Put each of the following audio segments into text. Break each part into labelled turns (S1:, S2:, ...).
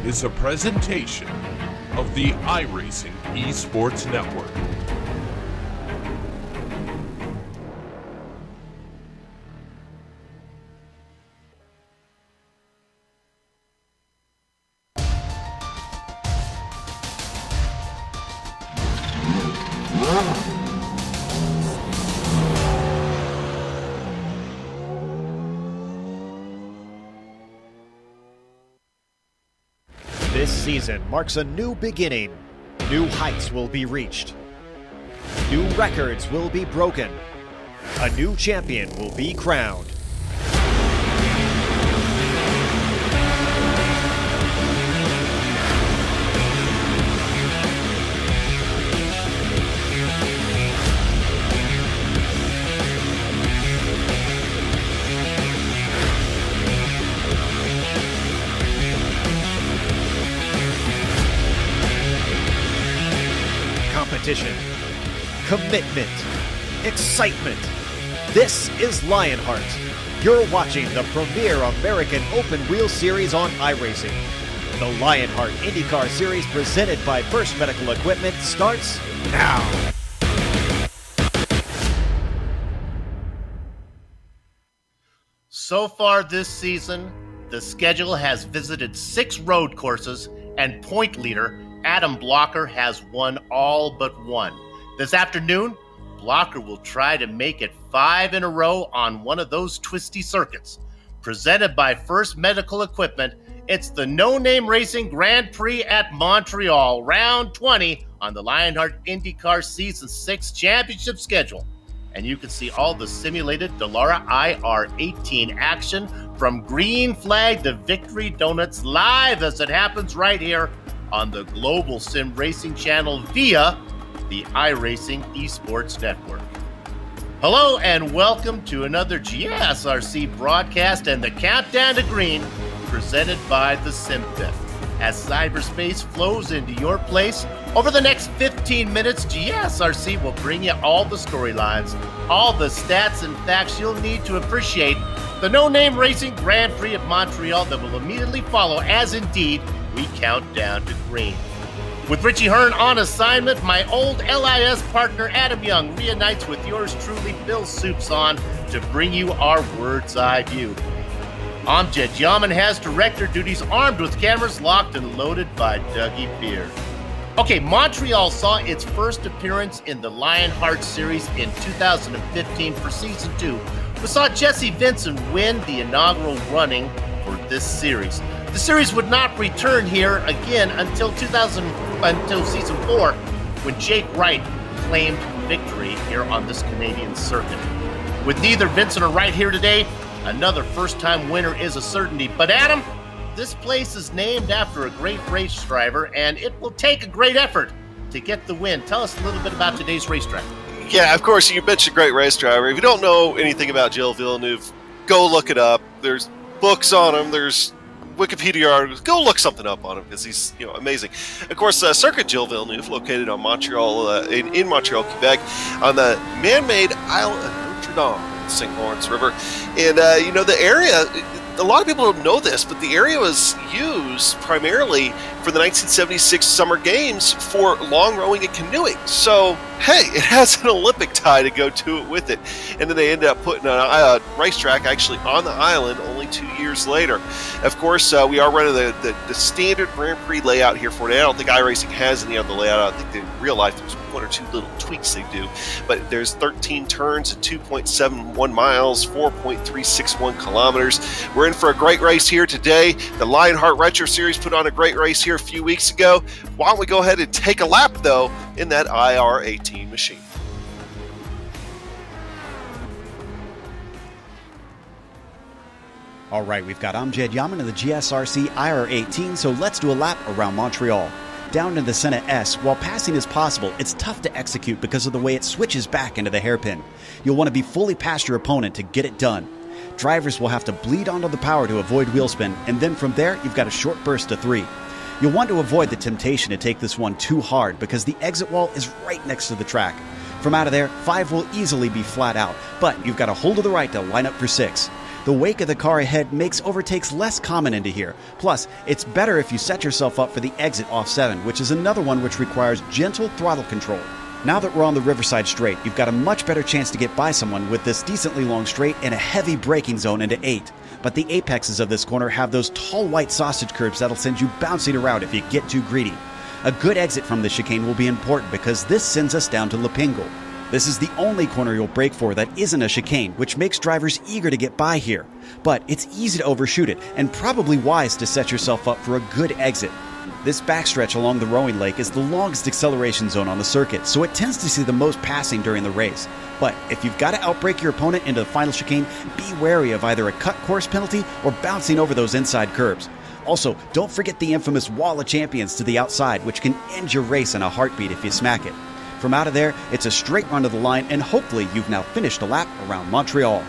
S1: is a presentation of the iRacing Esports Network.
S2: This season marks a new beginning. New heights will be reached. New records will be broken. A new champion will be crowned. Competition, commitment, excitement. This is Lionheart. You're watching the premier American open wheel series on iRacing. The Lionheart IndyCar series presented by First Medical Equipment starts now.
S3: So far this season, the schedule has visited 6 road courses, and point leader Adam Blocker has won all but one. This afternoon, Blocker will try to make it 5 in a row on one of those twisty circuits. Presented by First Medical Equipment, it's the No Name Racing Grand Prix at Montreal, round 20 on the Lionheart IndyCar Season 6 championship schedule. And you can see all the simulated Dallara IR18 action from green flag to victory donuts live as it happens right here on the Global Sim Racing channel via the iRacing Esports Network. Hello and welcome to another GSRC broadcast and the Countdown to Green presented by the SimFifth. As cyberspace flows into your place, over the next 15 minutes, GSRC will bring you all the storylines, all the stats and facts you'll need to appreciate the No Name Racing Grand Prix of Montreal that will immediately follow as indeed we count down to green. With Richie Hearn on assignment, my old LIS partner Adam Young reunites with yours truly, Bill Soupson, to bring you our Word's Eye view. Amjad Yaman has director duties, armed with cameras locked and loaded by Dougie Beard. Okay, Montreal saw its first appearance in the Lionheart series in 2015 for Season 2. We saw Jesse Vincent win the inaugural running for this series. The series would not return here again until Season 4, when Jake Wright claimed victory here on this Canadian circuit. With neither Vincent or Wright here today, another first-time winner is a certainty. But Adam, this place is named after a great race driver, and it will take a great effort to get the win. Tell us a little bit about today's race driver.
S4: Yeah, of course, you mentioned great race driver. If you don't know anything about Gilles Villeneuve, go look it up. There's books on him. There's Wikipedia articles. Go look something up on him because he's amazing. Of course, Circuit Gilles Villeneuve, located on Montreal in Montreal, Quebec, on the man-made Isle of Notre Dame, St. Lawrence River, and the area. A lot of people don't know this, but the area was used primarily for the 1976 Summer Games for long rowing and canoeing. So, hey, it has an Olympic tie to go to it with it. And then they ended up putting a racetrack actually on the island only 2 years later. Of course, we are running the standard Grand Prix layout here for today. I don't think iRacing has any other layout. I think in real life there's 1 or 2 little tweaks they do. But there's 13 turns at 2.71 miles, 4.361 kilometers. We're in for a great race here today. The Lionheart Retro Series put on a great race here a few weeks ago. Why don't we go ahead and take a lap, though, in that IR18 machine.
S5: All right, we've got Amjad Yaman in the GSRC IR18, so let's do a lap around Montreal. Down in the Senna S, while passing is possible, it's tough to execute because of the way it switches back into the hairpin. You'll want to be fully past your opponent to get it done. Drivers will have to bleed onto the power to avoid wheel spin, and then from there, you've got a short burst to 3. You'll want to avoid the temptation to take this one too hard because the exit wall is right next to the track. From out of there, 5 will easily be flat out, but you've got a hold of the right to line up for 6. The wake of the car ahead makes overtakes less common into here. Plus, it's better if you set yourself up for the exit off 7, which is another one which requires gentle throttle control. Now that we're on the Riverside Straight, you've got a much better chance to get by someone with this decently long straight and a heavy braking zone into 8. But the apexes of this corner have those tall white sausage curbs that'll send you bouncing around if you get too greedy. A good exit from the chicane will be important because this sends us down to Lapingle. This is the only corner you'll brake for that isn't a chicane, which makes drivers eager to get by here. But it's easy to overshoot it, and probably wise to set yourself up for a good exit. This backstretch along the rowing lake is the longest acceleration zone on the circuit, so it tends to see the most passing during the race. But if you've got to outbrake your opponent into the final chicane, be wary of either a cut course penalty or bouncing over those inside curbs. Also, don't forget the infamous Wall of Champions to the outside, which can end your race in a heartbeat if you smack it. From out of there, it's a straight run to the line, and hopefully you've now finished a lap around Montreal.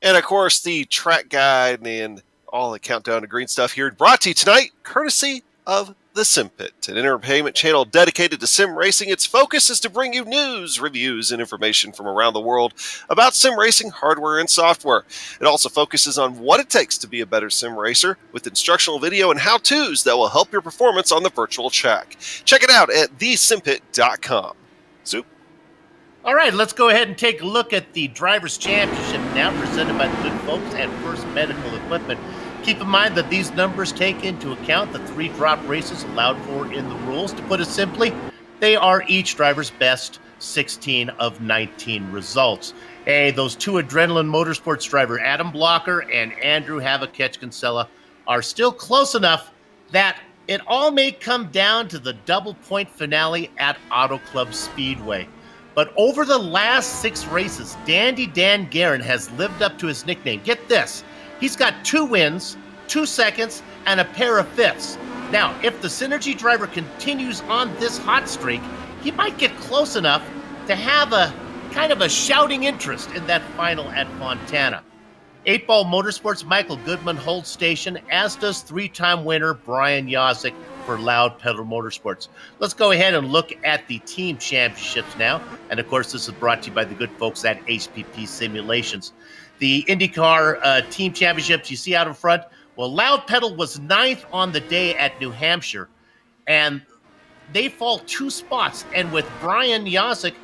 S4: And of course, the track guide and all the countdown to green stuff here brought to you tonight, courtesy of the Sim Pit, an entertainment channel dedicated to sim racing. Its focus is to bring you news, reviews, and information from around the world about sim racing hardware and software. It also focuses on what it takes to be a better sim racer with instructional video and how-tos that will help your performance on the virtual track. Check it out at thesimpit.com. Soup.
S3: All right, let's go ahead and take a look at the Drivers' Championship now presented by the good folks at First Medical Equipment. Keep in mind that these numbers take into account the 3 drop races allowed for in the rules. To put it simply, they are each driver's best 16 of 19 results. Hey, those 2 Adrenaline Motorsports driver, Adam Blocker and Andrew Havakech-Kinsella, are still close enough that it all may come down to the double point finale at Auto Club Speedway. But over the last 6 races, Dandy Dan Guerin has lived up to his nickname. Get this. He's got 2 wins, 2 seconds, and a pair of 5ths. Now, if the Synergy driver continues on this hot streak, he might get close enough to have a kind of a shouting interest in that final at Fontana. 8-Ball Motorsports' Michael Goodman holds station, as does 3-time winner Brian Yosick for Loud Pedal Motorsports. Let's go ahead and look at the team championships now. And of course, this is brought to you by the good folks at HPP Simulations. The IndyCar team championships you see out in front, well, Loud Pedal was 9th on the day at New Hampshire, and they fall 2 spots. And with Brian Yosick,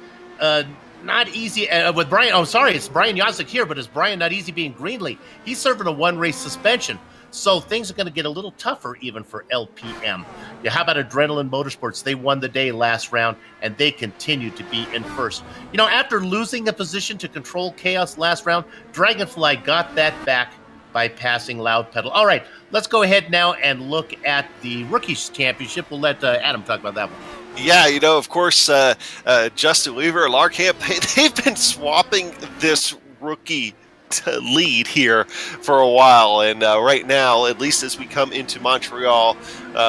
S3: not easy. With Brian, oh, sorry, it's Brian Yosick here, but it's Brian Not Easy being Greenlee. He's serving a 1-race suspension. So things are going to get a little tougher even for LPM. Yeah, how about Adrenaline Motorsports? They won the day last round, and they continue to be in first. You know, after losing the position to Control Chaos last round, Dragonfly got that back by passing Loud Pedal. All right, let's go ahead now and look at the Rookies Championship. We'll let Adam talk about that one.
S4: Yeah, you know, of course, Justin Weaver, Larkamp, they've been swapping this rookie lead here for a while, and right now, at least as we come into Montreal,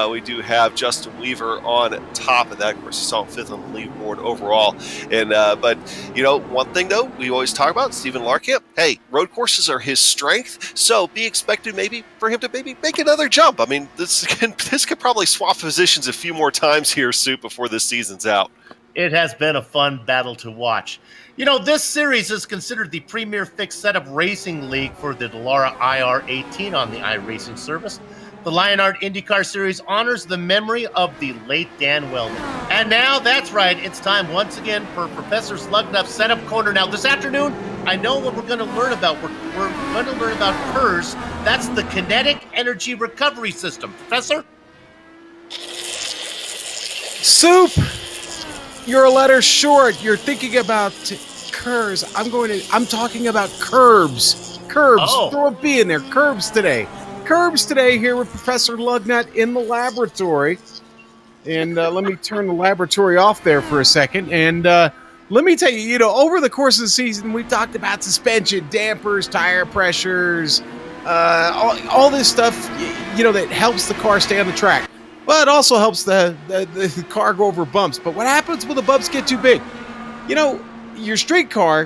S4: we do have Justin Weaver on top of that. Of course, he saw him 5th on the leaderboard overall. And but you know, one thing though we always talk about, Stephen Larkamp, hey, road courses are his strength, so be expected maybe for him to maybe make another jump. I mean, this could probably swap positions a few more times here, Soup, before this season's out.
S3: It has been a fun battle to watch. You know, this series is considered the premier fixed setup racing league for the Dallara IR18 on the iRacing service. The Lionheart IndyCar Series honors the memory of the late Dan Weldon. And now, that's right, it's time once again for Professor Slugnuff's Setup Corner. Now, this afternoon, I know what we're going to learn about. We're going to learn about KERS. That's the Kinetic Energy Recovery System. Professor?
S6: Soup! You're a letter short. You're thinking about KERS. I'm talking about curbs. Curbs.
S3: Oh.
S6: Throw a B in there. Curbs today. Curbs today here with Professor Lugnut in the laboratory. And let me turn the laboratory off there for a second. And let me tell you, you know, over the course of the season, we've talked about suspension, dampers, tire pressures, all this stuff, you know, that helps the car stay on the track. Well, it also helps the car go over bumps. But what happens when the bumps get too big? You know, your street car,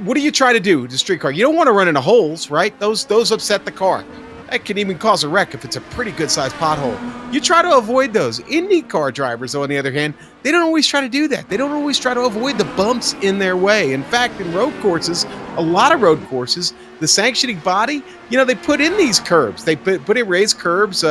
S6: what do you try to do with the street car? You don't want to run into holes, right? Those upset the car. That can even cause a wreck if it's a pretty good-sized pothole. You try to avoid those. IndyCar drivers, on the other hand, they don't always try to do that. They don't always try to avoid the bumps in their way. In fact, in road courses, a lot of road courses, the sanctioning body, they put in these curbs. They put in raised curbs,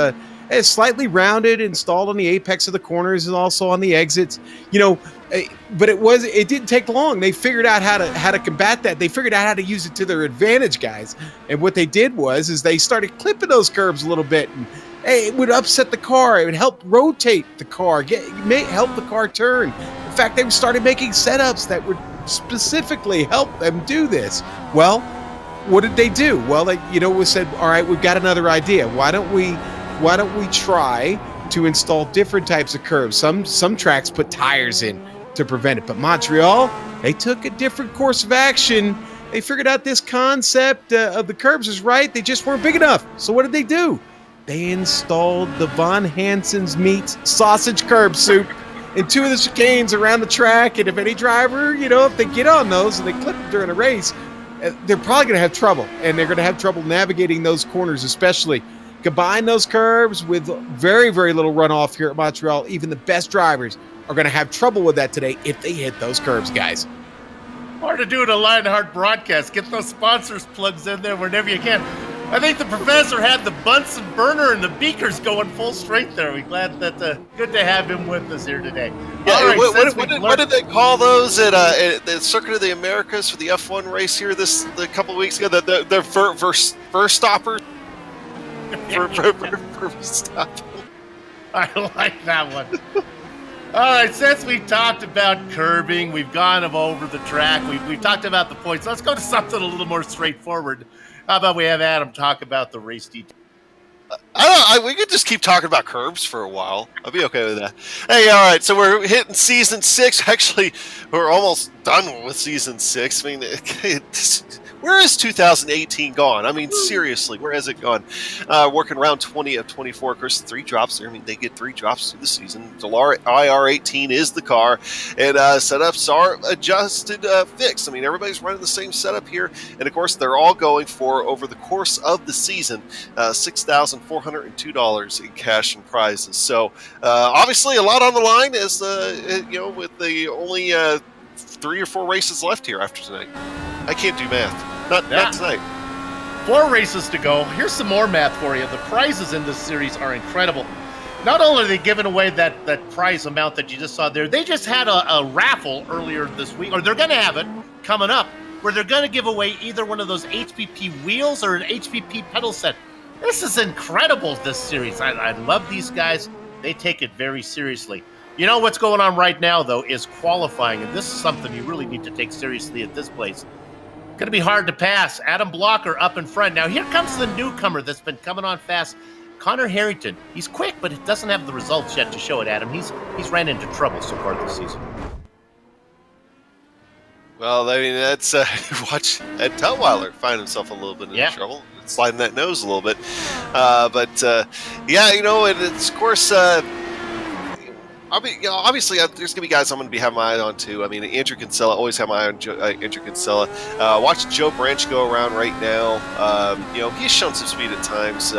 S6: slightly rounded, installed on the apex of the corners and also on the exits. But it didn't take long. They figured out how to combat that. They figured out how to use it to their advantage, guys. And what they did was they started clipping those curbs a little bit, and it would upset the car. It would help rotate the car, help the car turn. In fact, they started making setups that would specifically help them do this. Well, what did they do? Well, we said, all right, we've got another idea. Why don't we try to install different types of curbs? Some tracks put tires in to prevent it, but Montreal, they took a different course of action. They figured out this concept of the curbs is right. They just weren't big enough. So what did they do? They installed the Von Hansen's Meats sausage curb soup in 2 of the chicanes around the track. And if any driver, if they get on those and they clip them during a race, they're probably going to have trouble. And they're going to have trouble navigating those corners, especially. Combine those curbs with very, very little runoff here at Montreal. Even the best drivers are going to have trouble with that today if they hit those curbs, guys.
S3: Hard to do in a Lionheart broadcast. Get those sponsors plugs in there whenever you can. I think the professor had the Bunsen burner and the beakers going full straight there. We're glad that good to have him with us here today.
S4: Yeah,
S3: all right,
S4: what did they call those at the Circuit of the Americas for the F1 race here a couple of weeks ago? The first stoppers. Stop.
S3: I like that one. All right, since we talked about curbing, we've gone over the track, we've talked about the points. Let's go to something a little more straightforward. How about we have Adam talk about the race detail?
S4: We could just keep talking about curbs for a while. I'll be okay with that. Hey, all right, so we're hitting season 6. Actually, we're almost done with season 6. I mean, where is 2018 gone? I mean, seriously, where has it gone? Working around 20 of 24. Of course, 3 drops there. I mean, they get 3 drops through the season. The IR18 is the car, and setups are adjusted, fixed. I mean, everybody's running the same setup here, and of course, they're all going for, over the course of the season, $6,402 in cash and prizes. So, obviously, a lot on the line as with the only 3 or 4 races left here after tonight. I can't do math. Not tonight.
S3: 4 races to go. Here's some more math for you. The prizes in this series are incredible. Not only are they giving away that prize amount that you just saw there, they just had a raffle earlier this week, or they're going to have it coming up, where they're going to give away either one of those HPP wheels or an HPP pedal set. This is incredible, this series. I love these guys. They take it very seriously. You know what's going on right now, though, is qualifying, and this is something you really need to take seriously at this place. Going to be hard to pass. Adam Blocker up in front. Now, here comes the newcomer that's been coming on fast, Connor Harrington. He's quick, but it doesn't have the results yet to show it, Adam. He's ran into trouble so far this season.
S4: Well, I mean, that's watch Ed Tutwiler find himself a little bit in trouble, sliding that nose a little bit. It's of course. Obviously, there's going to be guys I'm going to have my eye on, too. I mean, Andrew Kinsella, always have my eye on Andrew Kinsella. Watch Joe Branch go around right now. He's shown some speed at times,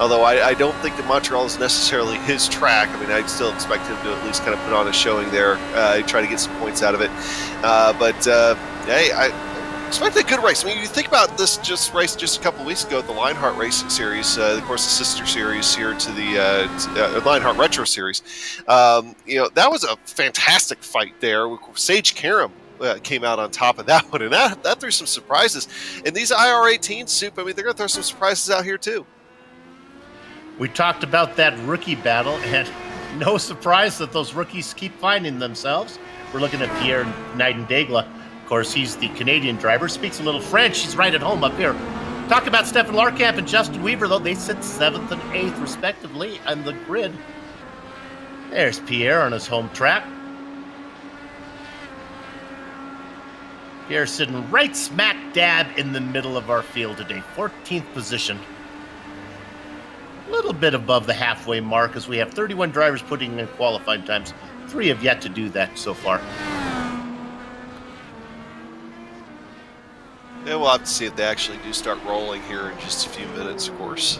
S4: although I don't think that Montreal is necessarily his track. I mean, I'd still expect him to at least kind of put on a showing there, try to get some points out of it. Hey, I expect a good race. I mean, you think about this race just a couple of weeks ago at the Lionheart Racing Series, of course, the sister series here to the Lionheart Retro Series. That was a fantastic fight there. Sage Karam came out on top of that one, and that threw some surprises. And these IR18 soup, I mean, they're going to throw some surprises out here, too.
S3: We talked about that rookie battle, and no surprise that those rookies keep finding themselves. We're looking at Pierre Nightingale. Of course, he's the Canadian driver, speaks a little French. He's right at home up here. Talk about Stefan Larkamp and Justin Weaver, though. They sit 7th and 8th, respectively, on the grid. There's Pierre on his home track. Pierre sitting right smack dab in the middle of our field today, 14th position. A little bit above the halfway mark, as we have 31 drivers putting in qualifying times. 3 have yet to do that so far.
S4: And we'll have to see if they actually do start rolling here in just a few minutes, of course.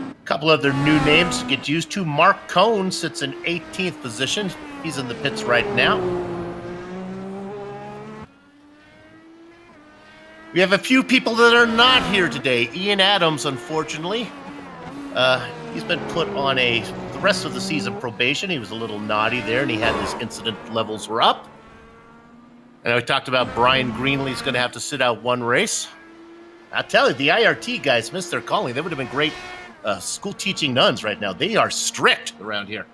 S3: A couple other new names to get used to. Mark Cohn sits in 18th position. He's in the pits right now. We have a few people that are not here today. Ian Adams, unfortunately. He's been put on the rest of the season probation. He was a little naughty there, and he had his incident levels were up. And we talked about Brian Greenlee's going to have to sit out one race. I'll tell you, the IRT guys missed their calling. They would have been great school teaching nuns right now. They are strict around here.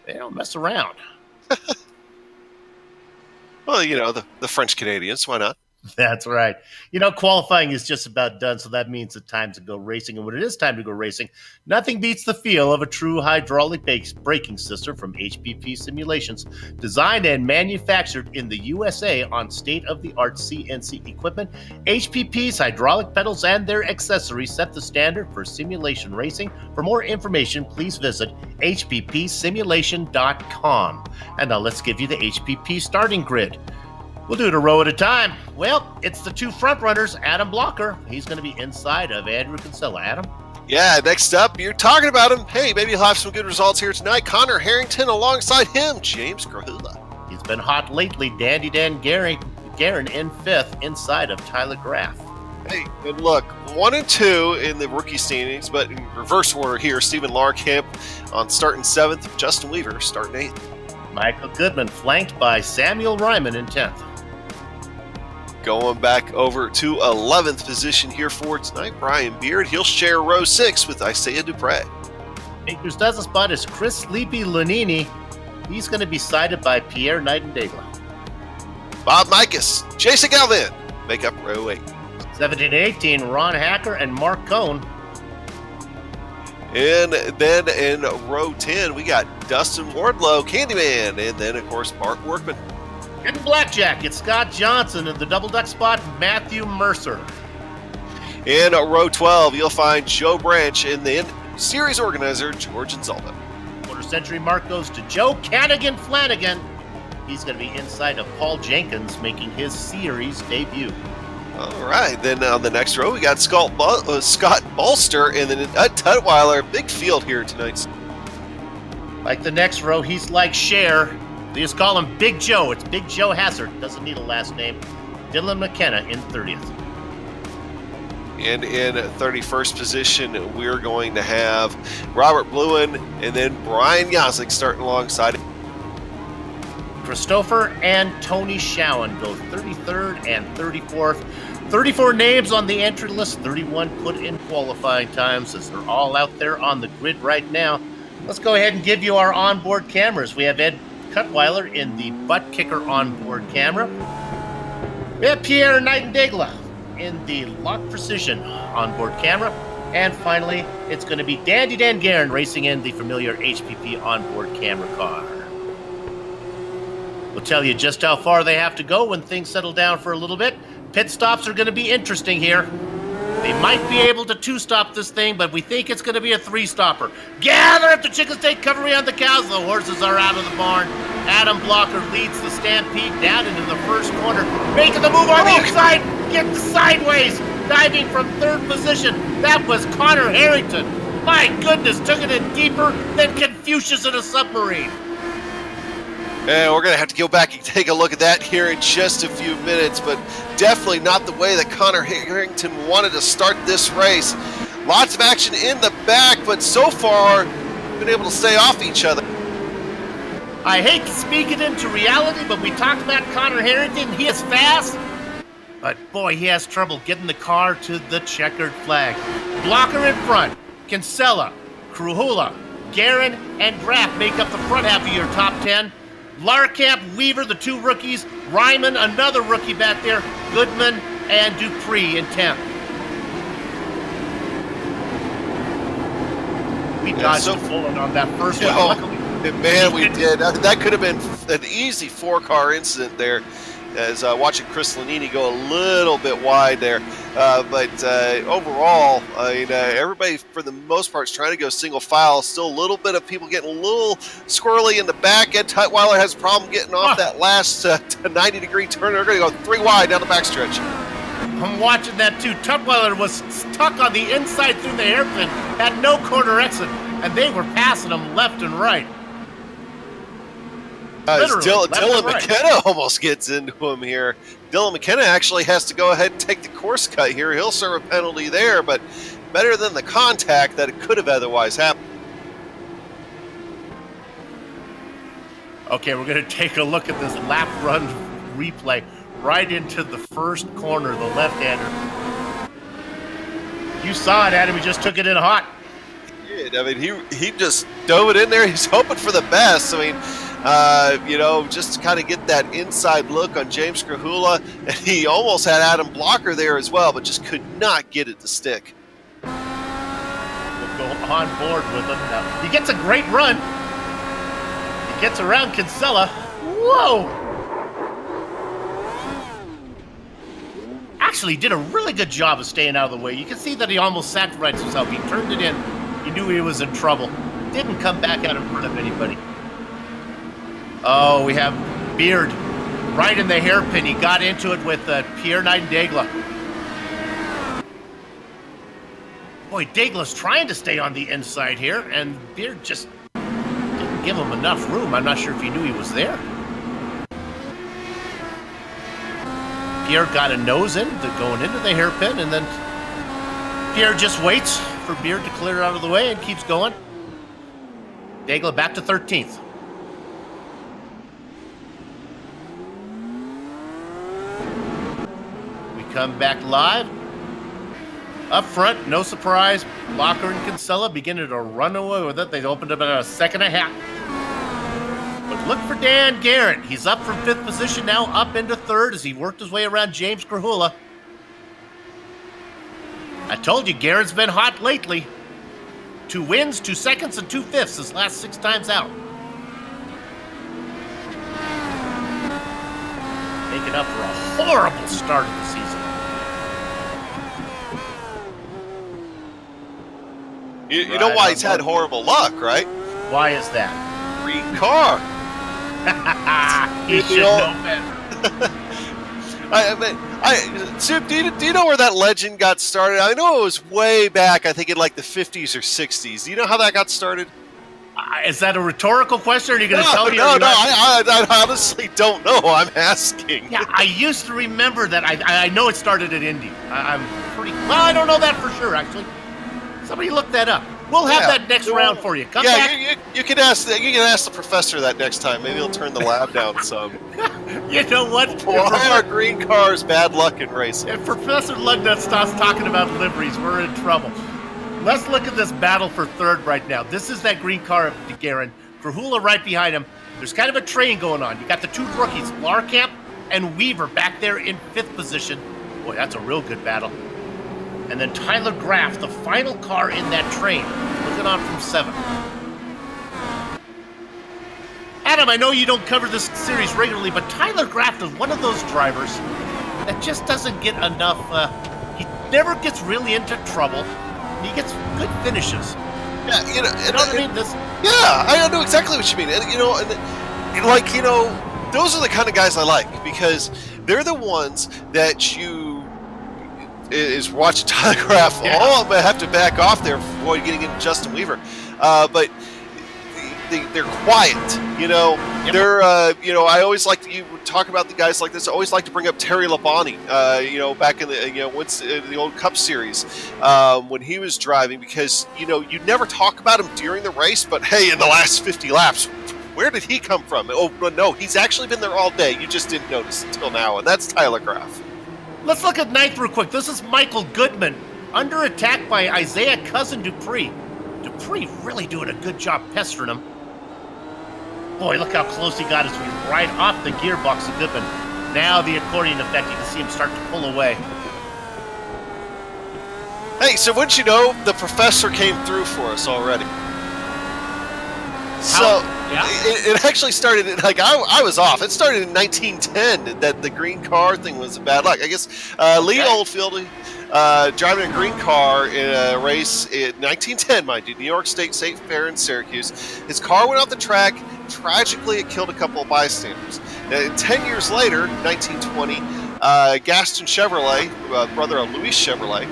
S3: They don't mess around.
S4: Well, you know, the French Canadians, why not?
S3: That's right. You know, qualifying is just about done, so that means it's time to go racing. And when it is time to go racing, nothing beats the feel of a true hydraulic braking system from HPP Simulations, designed and manufactured in the USA on state-of-the-art CNC equipment. HPP's hydraulic pedals and their accessories set the standard for simulation racing. For more information, please visit hppsimulation.com. And now let's give you the HPP starting grid. We'll do it a row at a time. Well, it's the two front runners, Adam Blocker. He's going to be inside of Andrew Kinsella. Adam?
S4: Yeah, next up, you're talking about him. Hey, maybe he'll have some good results here tonight. Connor Harrington alongside him, James Grahula.
S3: He's been hot lately. Dandy Dan Guerin in 5th inside of Tyler Graff.
S4: Hey, and look, 1 and 2 in the rookie standings, but in reverse order here, Stephen Larkamp on starting 7th, Justin Weaver starting 8th.
S3: Michael Goodman flanked by Samuel Ryman in 10th.
S4: Going back over to 11th position here for tonight, Brian Beard. He'll share row 6 with Isaiah Dupre.
S3: Akers does a spot is Chris Sleepy Lanini. He's going to be sided by Pierre Nightingale.
S4: Bob Mikas, Jason Galvin make up row 8.
S3: 17-18, Ron Hacker and Mark Cohn.
S4: And then in row 10, we got Dustin Wardlow, Candyman, and then, of course, Mark Workman.
S3: In blackjack, it's Scott Johnson in the double duck spot, Matthew Mercer.
S4: In row 12, you'll find Joe Branch and then series organizer George Anzaldo.
S3: Quarter century mark goes to Joe Canigan Flanagan. He's going to be inside of Paul Jenkins making his series debut.
S4: All right, then on the next row, we got Scott Bolster and then Ed Tutwiler. Big field here tonight.
S3: Like the next row, he's like Cher. They just call him Big Joe. It's Big Joe Hassard. Doesn't need a last name. Dylan McKenna in 30th.
S4: And in 31st position, we're going to have Robert Bluen and then Brian Yazek starting alongside him.
S3: Stouffer and Tony Showen go 33rd and 34th. 34 names on the entry list, 31 put in qualifying times as they're all out there on the grid right now. Let's go ahead and give you our onboard cameras. We have Ed Cutweiler in the butt kicker onboard camera. We have Pierre Nightingale in the lock precision onboard camera. And finally, it's going to be Dandy Dan Guerin racing in the familiar HPP onboard camera car. We'll tell you just how far they have to go when things settle down for a little bit. Pit stops are going to be interesting here. They might be able to two-stop this thing, but we think it's going to be a three-stopper. Gather at the chickens, take cover around the cows. The horses are out of the barn. Adam Blocker leads the stampede down into the first corner. Making the move on the inside. Get sideways. Diving from 3rd position. That was Connor Harrington. My goodness, took it in deeper than Confucius in a submarine.
S4: And we're going to have to go back and take a look at that here in just a few minutes, but definitely not the way that Connor Harrington wanted to start this race. Lots of action in the back, but so far, we've been able to stay off each other.
S3: I hate to speak it into reality, but we talked about Connor Harrington. He is fast, but boy, he has trouble getting the car to the checkered flag. Blocker in front, Kinsella, Kruhula, Guerin, and Graff make up the front half of your top 10. Larkamp, Weaver, the two rookies. Ryman, another rookie back there. Goodman and Dupree in 10th. We dodged a bullet on that first one. Luckily,
S4: man, we did. That could have been an easy 4-car incident there, as watching Chris Lanini go a little bit wide there. But overall, I mean, everybody for the most part is trying to go single file. Still a little bit of people getting a little squirrely in the back end. Tutwiler has a problem getting off that last 90-degree turn. They're going to go 3 wide down the backstretch.
S3: I'm watching that too. Tutwiler was stuck on the inside through the hairpin, had no corner exit, and they were passing him left and right.
S4: Dylan McKenna almost gets into him here. Dylan McKenna actually has to go ahead and take the course cut here. He'll serve a penalty there, but better than the contact that it could have otherwise happened.
S3: Okay, we're going to take a look at this lap run replay right into the first corner, the left-hander. You saw it, Adam. He just took it in hot.
S4: He did. I mean, he just dove it in there. He's hoping for the best. I mean, you know, just to kind of get that inside look on James Krahula, and he almost had Adam Blocker there as well, but just could not get it to stick.
S3: We'll go on board with him now. He gets a great run. He gets around Kinsella. Whoa! Actually, did a really good job of staying out of the way. You can see that he almost sacrificed himself. He turned it in. He knew he was in trouble. Didn't come back out in front of anybody. Oh, we have Beard right in the hairpin. He got into it with Pierre Nightingale. Boy, Dagla's trying to stay on the inside here, and Beard just didn't give him enough room. I'm not sure if he knew he was there. Pierre got a nose in, going into the hairpin, and then Pierre just waits for Beard to clear out of the way and keeps going. Dagla back to 13th. Come back live. Up front, no surprise. Blocker and Kinsella beginning to run away with it. They opened up about a second and a half. But look for Dan Garrett. He's up from 5th position now, up into 3rd as he worked his way around James Krahula. I told you, Garrett's been hot lately. 2 wins, 2 seconds, and 2 fifths his last 6 times out. Making up for a horrible start of the season.
S4: You know why he's had horrible luck, right?
S3: Why is that?
S4: Green car.
S3: He should know better.
S4: Soup, do you know where that legend got started? I know it was way back, I think in like the 50s or 60s. Do you know how that got started?
S3: Is that a rhetorical question, or are you going to tell me?
S4: No, I honestly don't know. I'm asking.
S3: Yeah, I used to remember that. I know it started at Indy. I'm pretty... Well, I don't know that for sure, actually. Somebody look that up. We'll have that next round for you. Come back.
S4: You can ask the professor that next time. Maybe he'll turn the lab down some.
S3: You know what?
S4: Why are green cars bad luck in racing?
S3: If Professor Lugnut starts talking about liveries, we're in trouble. Let's look at this battle for 3rd right now. This is that green car of DeGuerin. Krahula right behind him. There's kind of a train going on. You got the 2 rookies, Larkamp and Weaver, back there in 5th position. Boy, that's a real good battle. And then Tyler Graff, the final car in that train, looking on from 7th. Adam, I know you don't cover this series regularly, but Tyler Graff is one of those drivers that just doesn't get enough. He never gets really into trouble. He gets good finishes.
S4: Yeah, you know
S3: what I mean?
S4: Yeah, I know exactly what you mean. And, those are the kind of guys I like, because they're the ones that you is watching Tyler Graff.
S3: Yeah.
S4: Oh, I'm gonna have to back off there before getting into Justin Weaver. But they're quiet, you know. Yep. They're, I always like to talk about the guys like this. I always like to bring up Terry Labonte, back in the, once in the old Cup Series, when he was driving, because, you never talk about him during the race, but hey, in the last 50 laps, where did he come from? Oh, no, he's actually been there all day. You just didn't notice until now, and that's Tyler Graff.
S3: Let's look at 9th real quick. This is Michael Goodman, under attack by Isaiah Cousin Dupree. Dupree really doing a good job pestering him. Boy, look how close he got as we ride off the gearbox of Goodman. Now the accordion effect, you can see him start to pull away.
S4: Hey, so wouldn't you know, the professor came through for us already. So, it actually started, I was off. It started in 1910 that the green car thing was bad luck. I guess Lee Oldfield, driving a green car in a race in 1910, mind you, New York State Fair in Syracuse. His car went off the track. Tragically, it killed a couple of bystanders. 10 years later, 1920, Gaston Chevrolet, brother of Louis Chevrolet,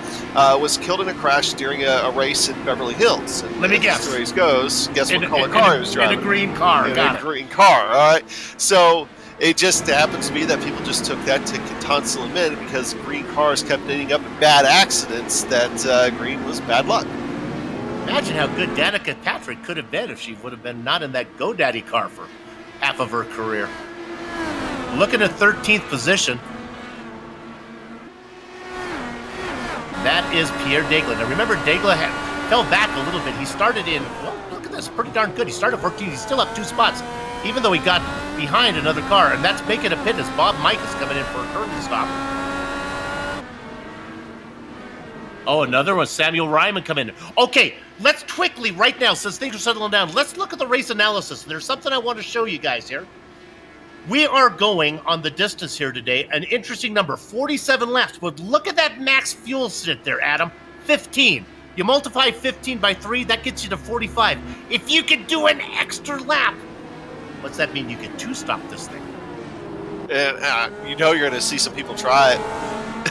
S4: was killed in a crash during a race in Beverly Hills. And
S3: let me guess.
S4: As the race goes, guess what color car he was driving?
S3: In a green car.
S4: In a green car, all right. So it just happens to be that people just took that to tonsil admit because green cars kept ending up in bad accidents, that green was bad luck.
S3: Imagine how good Danica Patrick could have been if she would have been not in that GoDaddy car for half of her career. Looking at 13th position, that is Pierre Daigla. Now remember, Daigla fell back a little bit. He started in, well, look at this, pretty darn good. He started 14th. He's still up 2 spots, even though he got behind another car. And that's making a pit as Bob Mike is coming in for a curtain stop. Oh, another one, Samuel Ryman coming in. Okay, let's quickly, right now, since things are settling down, let's look at the race analysis. There's something I want to show you guys here. We are going on the distance here today, an interesting number, 47 laps. But look at that max fuel stint there, Adam, 15. You multiply 15 by 3, that gets you to 45. If you could do an extra lap, what's that mean? You could two-stop this thing.
S4: And you know you're going to see some people try it.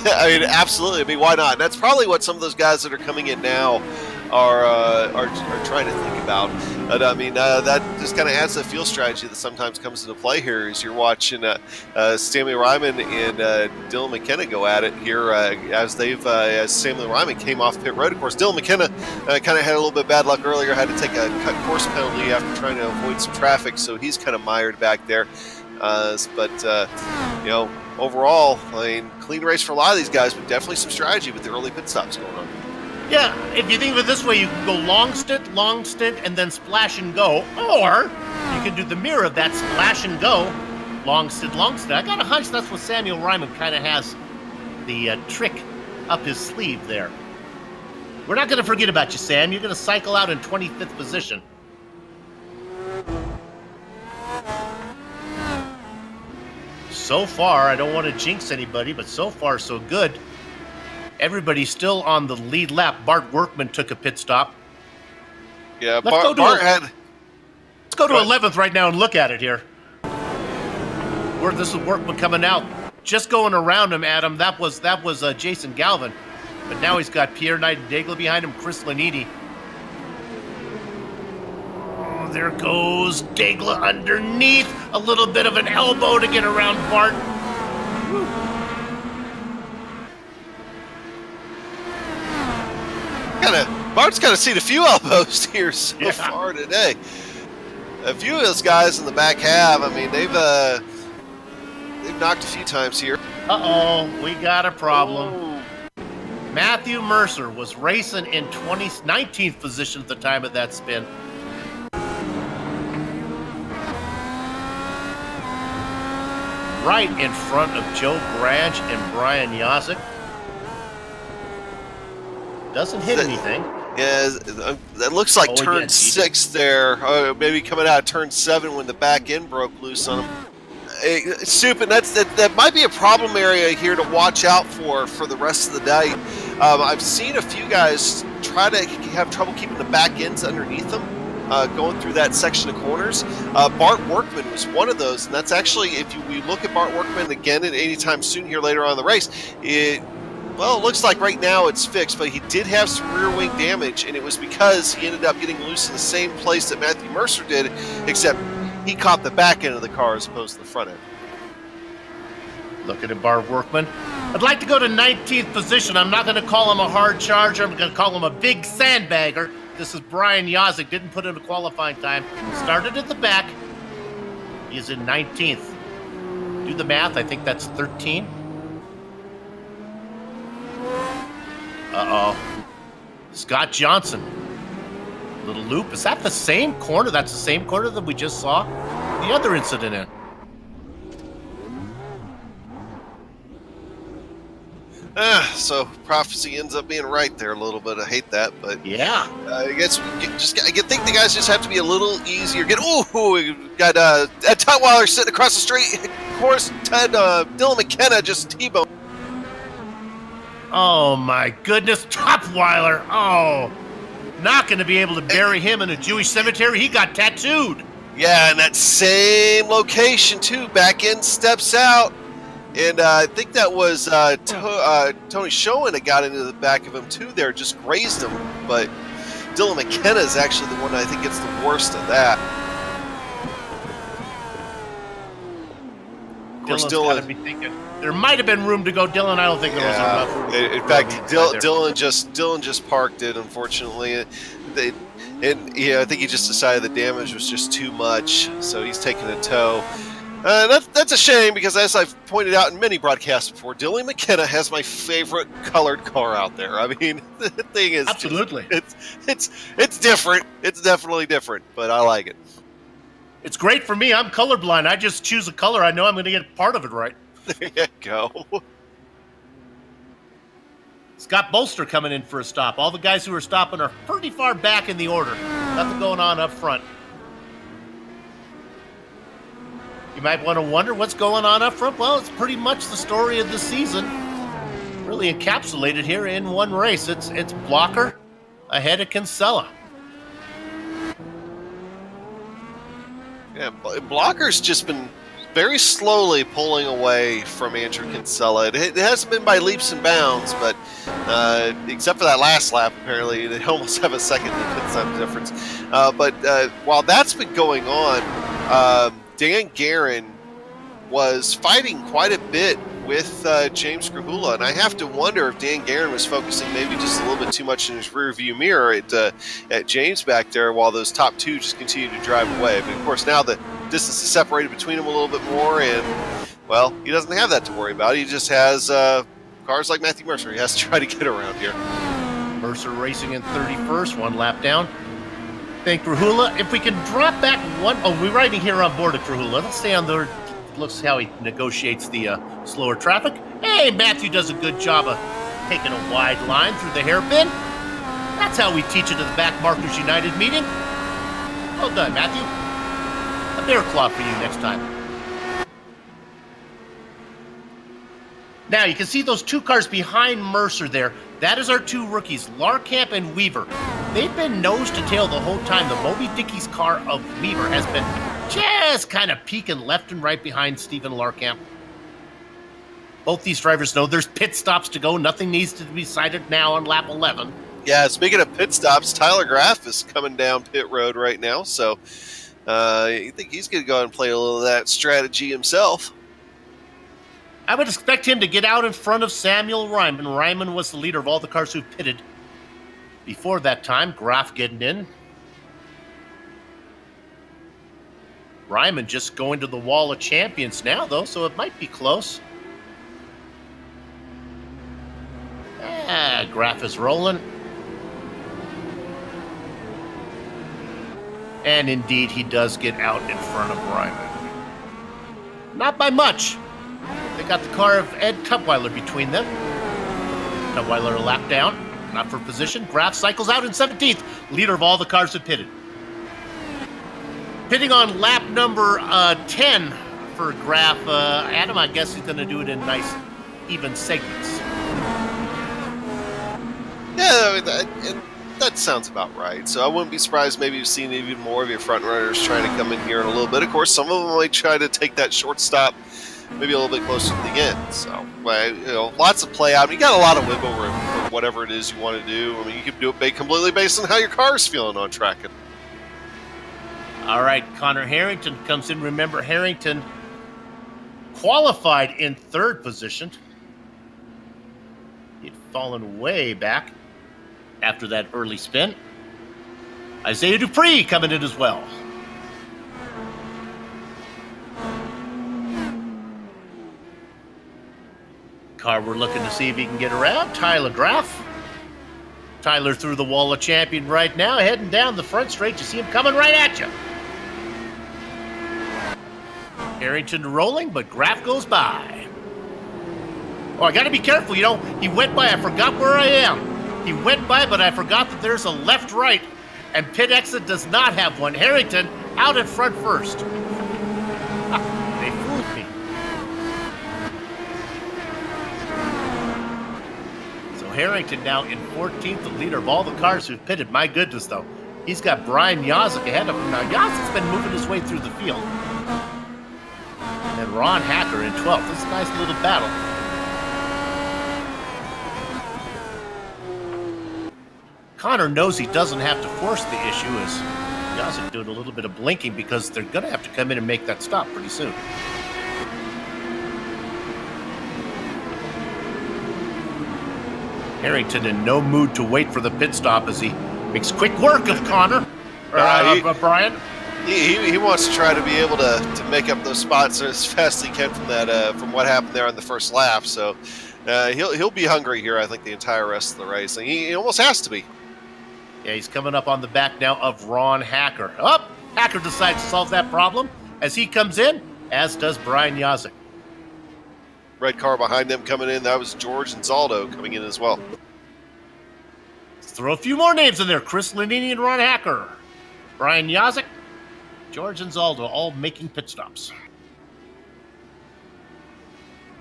S4: I mean, absolutely. I mean, why not? And that's probably what some of those guys that are coming in now are trying to think about. But I mean, that just kind of adds to the fuel strategy that sometimes comes into play here. As you're watching Stanley Ryman and Dylan McKenna go at it here, as Stanley Ryman came off pit road. Of course, Dylan McKenna kind of had a little bit bad luck earlier. Had to take a cut course penalty after trying to avoid some traffic, so he's kind of mired back there. You know, overall, I mean, clean race for a lot of these guys, but definitely some strategy with the early pit stops going on.
S3: Yeah, if you think of it this way, you can go long stint, and then splash and go. Or you can do the mirror of that, splash and go, long stint. I got a hunch that's what Samuel Ryman kind of has the trick up his sleeve there. We're not going to forget about you, Sam. You're going to cycle out in 25th position. So far, I don't want to jinx anybody, but so far, so good. Everybody's still on the lead lap. Bart Workman took a pit stop.
S4: Yeah,
S3: Let's go to
S4: 11th
S3: right now and look at it here. This is Workman coming out. Just going around him, Adam. That was Jason Galvin. But now he's got Pierre Knight and Daigla behind him, Chris Lanidi. Oh, there goes Daigla underneath. A little bit of an elbow to get around Bart. Woo.
S4: Bart's kind of seen a few elbows here so far today. A few of those guys in the back have. I mean, they've knocked a few times here.
S3: Uh-oh, we got a problem. Ooh. Matthew Mercer was racing in 19th position at the time of that spin. Right in front of Joe Branch and Brian Yazek. Doesn't hit anything.
S4: Yeah, that looks like turn 6 there. Maybe coming out of turn 7 when the back end broke loose on him. It's stupid. That might be a problem area here to watch out for the rest of the day. I've seen a few guys try to have trouble keeping the back ends underneath them, going through that section of corners. Bart Workman was one of those, and that's actually, if we look at Bart Workman again at any time soon here later on in the race, well, it looks like right now it's fixed, but he did have some rear wing damage, and it was because he ended up getting loose in the same place that Matthew Mercer did, except he caught the back end of the car as opposed to the front end.
S3: Looking at Bart Workman. I'd like to go to 19th position. I'm not going to call him a hard charger. I'm going to call him a big sandbagger. This is Brian Yazek. Didn't put in a qualifying time. Started at the back. He's in 19th. Do the math. I think that's 13. Uh-oh. Scott Johnson. Little loop. Is that the same corner? That's the same corner that we just saw the other incident in.
S4: So prophecy ends up being right there a little bit. I hate that, but
S3: yeah,
S4: I guess I think the guys just have to be a little easier. Got Ed Tutwiler sitting across the street. Of course, Dylan McKenna just T-boned.
S3: Oh my goodness, Topweiler. Oh, not going to be able to bury him in a Jewish cemetery. He got tattooed.
S4: Yeah, and that same location too. Back end steps out, and I think that was Tony Schoen that got into the back of him too. There, just grazed him. But Dylan McKenna is actually the one that I think gets the worst of that. Of course,
S3: Dylan's gotta be thinking there might have been room to go. Dylan, I don't think there was enough room.
S4: In fact, Dylan just parked it. Unfortunately, I think he just decided the damage was just too much, so he's taking a tow. That's a shame because, as I've pointed out in many broadcasts before, Dylan McKenna has my favorite colored car out there. I mean, the thing is,
S3: absolutely,
S4: it's different. It's definitely different, but I like it.
S3: It's great for me. I'm colorblind. I just choose a color. I know I'm going to get part of it right.
S4: There you go.
S3: Scott Bolster coming in for a stop. All the guys who are stopping are pretty far back in the order. Nothing going on up front. You might want to wonder what's going on up front. Well, it's pretty much the story of the season. Really encapsulated here in one race. It's Blocker ahead of Kinsella.
S4: Yeah, Blocker's just been very slowly pulling away from Andrew Kinsella. It hasn't been by leaps and bounds, but except for that last lap, apparently, they almost have a second time difference. But while that's been going on, Dan Guerin was fighting quite a bit with James Grahula, and I have to wonder if Dan Guerin was focusing maybe just a little bit too much in his rearview mirror at James back there, while those top two just continue to drive away. But of course, now the distance is separated between them a little bit more, and well, he doesn't have that to worry about. He just has cars like Matthew Mercer. He has to try to get around here.
S3: Mercer racing in 31st, one lap down. Thank Grahula. If we can drop back one, we're riding here on board of Grahula. Let's stay on the. Looks how he negotiates the slower traffic. Hey, Matthew does a good job of taking a wide line through the hairpin. That's how we teach it at the Back Markers United meeting. Well done, Matthew. A bear claw for you next time. Now, you can see those two cars behind Mercer there. That is our two rookies, Larkamp and Weaver. They've been nose to tail the whole time. The Moby Dickie's car of Weaver has been just kind of peeking left and right behind Stephen Larkamp. Both these drivers know there's pit stops to go. Nothing needs to be decided now on lap 11.
S4: Yeah, speaking of pit stops, Tyler Graff is coming down pit road right now, so you think he's going to go out and play a little of that strategy himself.
S3: I would expect him to get out in front of Samuel Ryman. Ryman was the leader of all the cars who pitted before that time. Graff getting in. Ryman just going to the wall of champions now, though, so it might be close. Graff is rolling. And indeed, he does get out in front of Ryman. Not by much. They got the car of Ed Tutwiler between them. Tutwiler a lap down, not for position. Graff cycles out in 17th, leader of all the cars that pitted. Pitting on lap number 10 for Graff. Adam, I guess he's going to do it in nice, even segments.
S4: Yeah, that sounds about right. So I wouldn't be surprised maybe you've seen even more of your front runners trying to come in here in a little bit. Of course, some of them might try to take that short stop maybe a little bit closer to the end. So, lots of play out. You got a lot of wiggle room for whatever it is you want to do. I mean, you can do it completely based on how your car is feeling on track.
S3: All right, Connor Harrington comes in. Remember, Harrington qualified in third position. He'd fallen way back after that early spin. Isaiah Dupree coming in as well. Car we're looking to see if he can get around. Tyler Graff. Tyler through the wall of champion right now, heading down the front straight. You see him coming right at you. Harrington rolling, but Graff goes by. Oh, I got to be careful. He went by. I forgot where I am. He went by, but I forgot that there's a left-right, and pit exit does not have one. Harrington out in front first. They fooled me. Harrington now in 14th, the leader of all the cars who've pitted. My goodness, though. He's got Brian Yazek ahead of him. Now, Yazek's been moving his way through the field. And Ron Hacker in 12th. This is a nice little battle. Connor knows he doesn't have to force the issue as Yazek doing a little bit of blinking because they're going to have to come in and make that stop pretty soon. Harrington in no mood to wait for the pit stop as he makes quick work of Connor. Brian.
S4: He wants to try to be able to make up those spots as fast as he can from that from what happened there on the first lap. So he'll be hungry here, I think, the entire rest of the race. He almost has to be.
S3: Yeah, he's coming up on the back now of Ron Hacker. Hacker decides to solve that problem as he comes in, as does Brian Yazek.
S4: Red car behind them coming in. That was George and Zaldo coming in as well.
S3: Let's throw a few more names in there. Chris Lanini and Ron Hacker. Brian Yazek, George and Zaldo all making pit stops.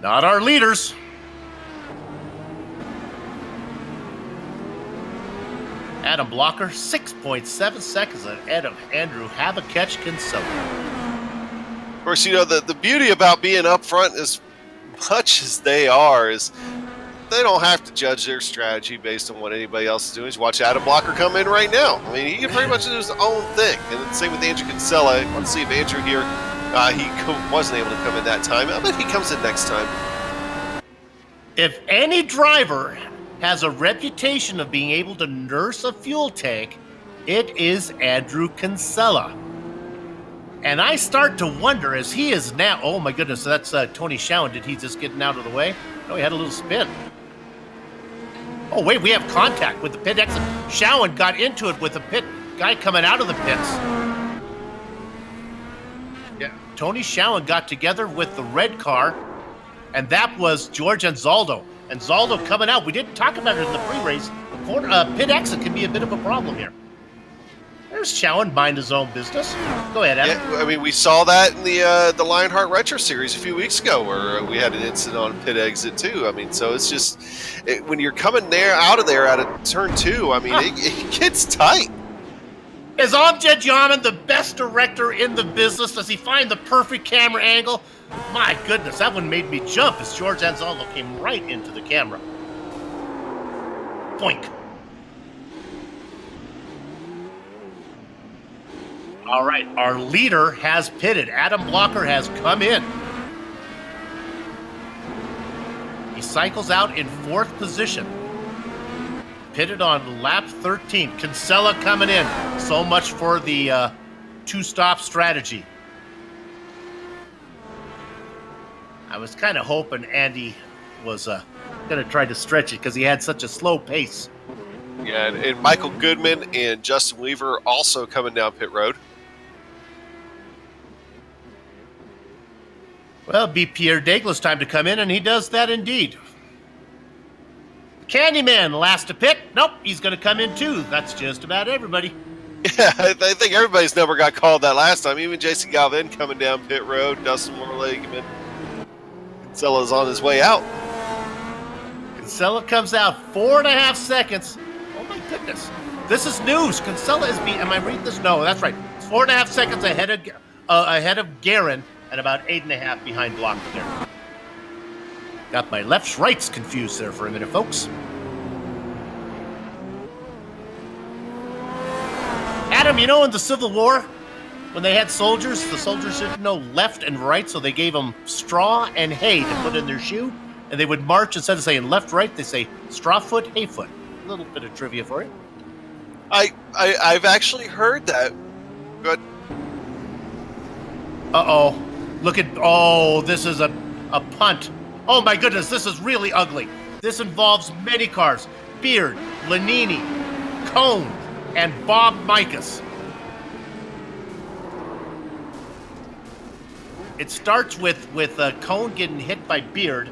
S3: Not our leaders. Adam Blocker, 6.7 seconds ahead of Andrew Kinsella.
S4: Of course, the beauty about being up front as much as they are is they don't have to judge their strategy based on what anybody else is doing. Just watch Adam Blocker come in right now. I mean, he can pretty much do his own thing. And then same with Andrew Kinsella. I want to see if Andrew here, he wasn't able to come in that time. I bet he comes in next time.
S3: If any driver has a reputation of being able to nurse a fuel tank, it is Andrew Kinsella. And I start to wonder, as he is now, oh my goodness, that's Tony Schowen. Did he just get out of the way? No, he had a little spin. Oh wait, we have contact with the pit exit. Schowen got into it with the pit guy coming out of the pits. Yeah, Tony Schowen got together with the red car, and that was George and Zaldo. And Zaldo coming out. We didn't talk about it in the pre-race. The pit exit can be a bit of a problem here. There's Schowen mind his own business. Go ahead, Adam.
S4: Yeah, I mean, we saw that in the Lionheart Retro Series a few weeks ago where we had an incident on pit exit too. I mean, so it's just when you're coming out of there out of turn 2, I mean, it gets tight.
S3: Is Amjad Yaman the best director in the business? Does he find the perfect camera angle? My goodness, that one made me jump as George Anzaldo came right into the camera. Boink. All right, our leader has pitted. Adam Blocker has come in. He cycles out in 4th position. Pitted on lap 13. Kinsella coming in. So much for the two-stop strategy. I was kind of hoping Andy was going to try to stretch it because he had such a slow pace.
S4: Yeah, and Michael Goodman and Justin Weaver also coming down pit road.
S3: Well, be Pierre Daigle's time to come in, and he does that indeed. Candyman, last to pit. Nope, he's going to come in too. That's just about everybody.
S4: Yeah, I think everybody's number got called that last time. Even Jason Galvin coming down pit road. Dustin Morley, Kinsella's on his way out.
S3: Kinsella comes out 4.5 seconds. Oh my goodness. This is news. Kinsella is am I reading this? No, that's right. 4.5 seconds ahead of Guerin and about 8.5 behind Blocker there. Got my lefts rights confused there for a minute, folks. Adam, you know in the Civil War, when they had soldiers, the soldiers didn't know left and right, so they gave them straw and hay to put in their shoe, and they would march, instead of saying left, right, they say straw foot, hay foot. A little bit of trivia for you.
S4: I've actually heard that, but...
S3: Uh-oh. Look at... Oh, this is a punt. Oh, my goodness, this is really ugly. This involves many cars. Beard, Lanini, Cone, and Bob Micus. It starts with Cone getting hit by Beard.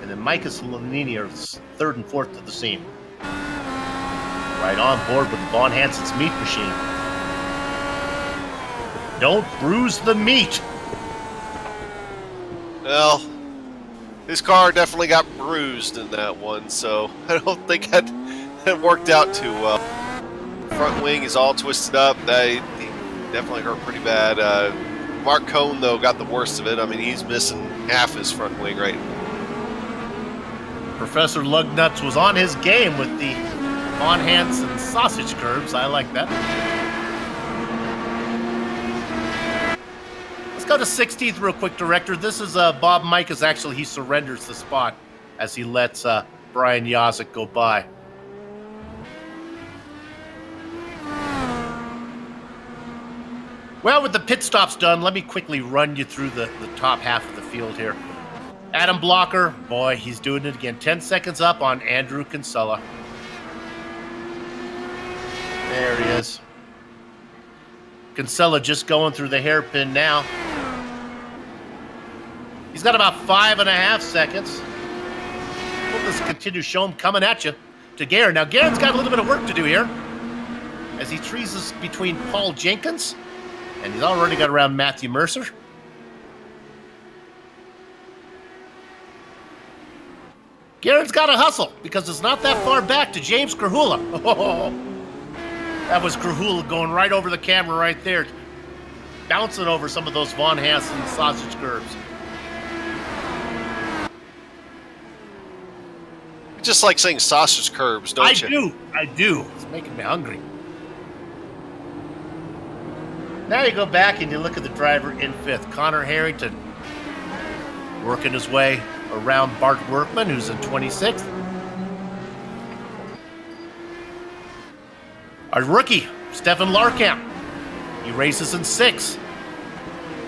S3: And then Micus and Lanini are 3rd and 4th to the scene. Right on board with Vaughn Hansen's meat machine. Don't bruise the meat.
S4: Well, His car definitely got bruised in that one, so I don't think that worked out too well. Front wing is all twisted up. He definitely hurt pretty bad. Mark Cohn, though, got the worst of it. I mean, he's missing half his front wing right now.
S3: Professor Lugnuts was on his game with the Von Hansen sausage curbs. I like that. Let's go to 16th real quick, Director. This is Bob Micah's. Actually, he surrenders the spot as he lets Brian Yazik go by. Well, with the pit stops done, let me quickly run you through the top half of the field here. Adam Blocker, boy, he's doing it again. 10 seconds up on Andrew Kinsella. There he is. Kinsella just going through the hairpin now. He's got about 5.5 seconds. We'll just continue to show him coming at you to Garen. Now, Garen's got a little bit of work to do here as he treases between Paul Jenkins, and he's already got around Matthew Mercer. Garen's got to hustle because it's not that far back to James Krahula. Oh, that was Krahula going right over the camera right there, bouncing over some of those Von Hansen sausage curbs.
S4: Just like saying sausage curbs, don't you?
S3: I do. It's making me hungry. Now you go back and you look at the driver in 5th, Connor Harrington, working his way around Bart Workman, who's in 26th. Our rookie, Stefan Larkamp, he races in 6th.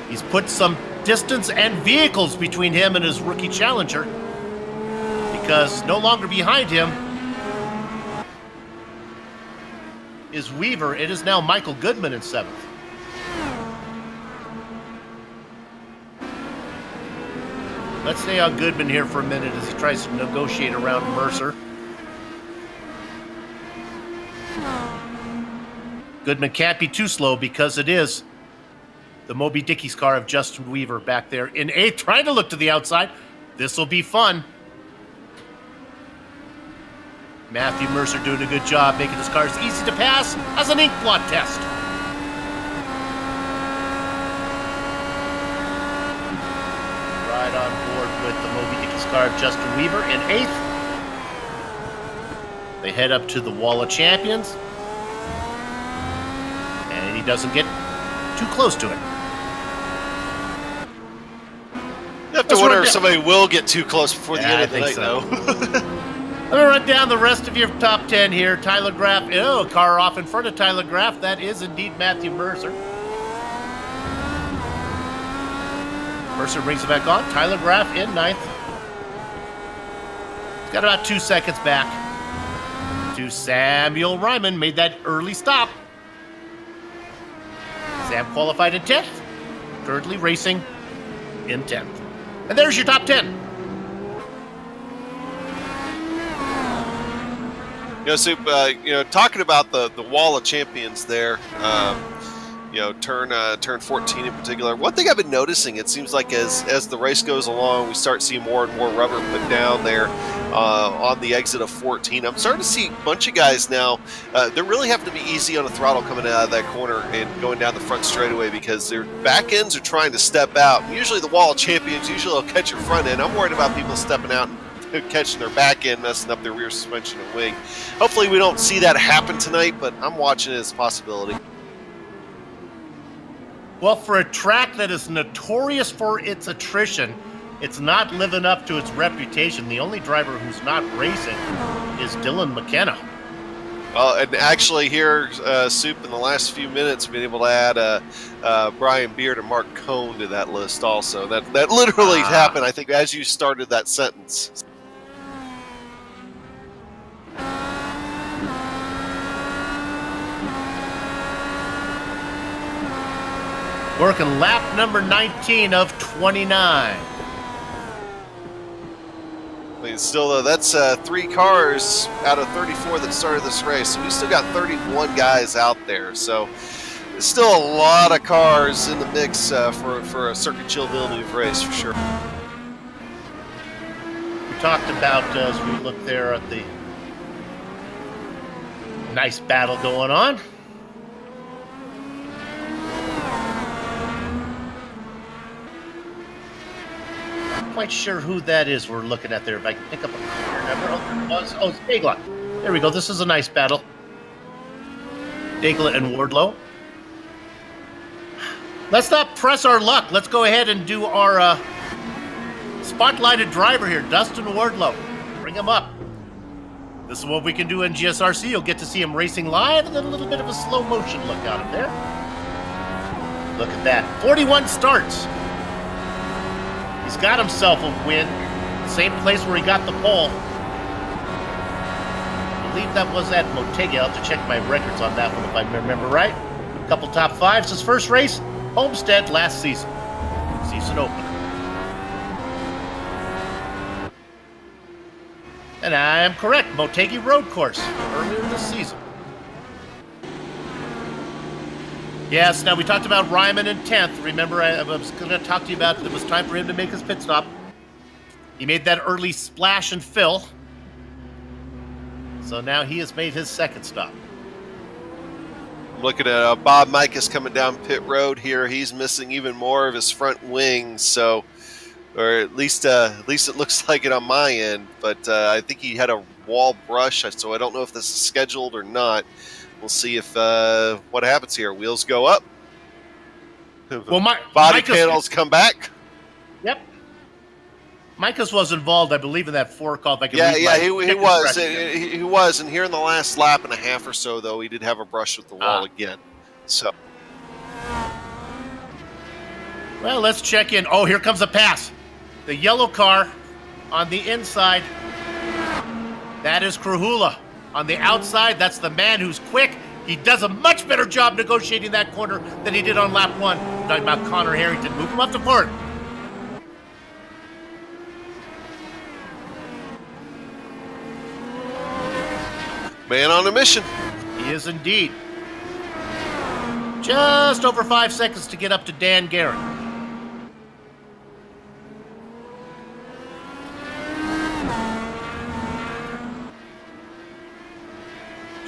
S3: He's put some distance and vehicles between him and his rookie challenger, because no longer behind him is Weaver. It is now Michael Goodman in 7th. Let's stay on Goodman here for a minute as he tries to negotiate around Mercer. Goodman can't be too slow because it is the Moby Dickey's car of Justin Weaver back there in 8th, trying to look to the outside. This will be fun. Matthew Mercer doing a good job making his cars easy to pass as an ink blot test. Right on board with the Moby Dickey's car of Justin Weaver in 8th. They head up to the Wall of Champions. And he doesn't get too close to it.
S4: You have to wonder if somebody will get too close before the end of the night, though.
S3: Let me run down the rest of your top 10 here. Tyler Graff, a car off in front of Tyler Graff. That is indeed Matthew Mercer. Mercer brings it back on. Tyler Graff in 9th. He's got about 2 seconds back to Samuel Ryman. Made that early stop. Sam qualified in 10th. Currently racing in 10th. And there's your top 10.
S4: Soup, talking about the Wall of Champions there, turn 14 in particular. One thing I've been noticing, it seems like as the race goes along, we start seeing more and more rubber put down there on the exit of 14. I'm starting to see a bunch of guys now. They're really having to be easy on the throttle coming out of that corner and going down the front straightaway because their back ends are trying to step out. And usually the Wall of Champions, usually they'll catch your front end. I'm worried about people stepping out and catching their back end, messing up their rear suspension and wing. Hopefully we don't see that happen tonight, but I'm watching it as a possibility.
S3: Well, for a track that is notorious for its attrition, it's not living up to its reputation. The only driver who's not racing is Dylan McKenna.
S4: Well, and actually here, Soup, in the last few minutes, been able to add Brian Beard and Mark Cohn to that list also. That literally happened, I think, as you started that sentence.
S3: Working lap number 19 of 29.
S4: I mean, still, though, that's 3 cars out of 34 that started this race. So we still got 31 guys out there. So there's still a lot of cars in the mix for a Circuit Gilles Villeneuve race, for sure.
S3: talked about as we look there at the nice battle going on. Not quite sure who that is we're looking at there. If I can pick up a car number. Oh, it's Daigle. There we go. This is a nice battle. Daigle and Wardlow. Let's not press our luck. Let's go ahead and do our spotlighted driver here, Dustin Wardlow. Bring him up. This is what we can do in GSRC. You'll get to see him racing live and then a little bit of a slow motion look out of there. Look at that. 41 starts. He's got himself a win. Same place where he got the pole. I believe that was at Motegi. I'll have to check my records on that one if I remember right. A couple top fives. His first race, Homestead, last season. Season opener. And I am correct, Motegi Road Course, earlier this season. Yes, now we talked about Ryman in 10th. Remember, I was going to talk to you about it was time for him to make his pit stop. He made that early splash and fill. So now he has made his second stop.
S4: Looking at Bob Mikas coming down pit road here. He's missing even more of his front wing, so... or at least it looks like it on my end. But I think he had a wall brush, so I don't know if this is scheduled or not. We'll see if what happens here. Wheels go up.
S3: Well,
S4: body panels come back.
S3: Yep. Mikas was involved, I believe, in that call.
S4: He was. He was. And here in the last lap and a half or so, though, he did have a brush with the wall again. So.
S3: Well, let's check in. Oh, here comes a pass. The yellow car on the inside, that is Krahula. On the outside, that's the man who's quick. He does a much better job negotiating that corner than he did on lap 1. I'm talking about Connor Harrington. Move him up to court.
S4: Man on a mission.
S3: He is indeed. Just over 5 seconds to get up to Dan Garrett.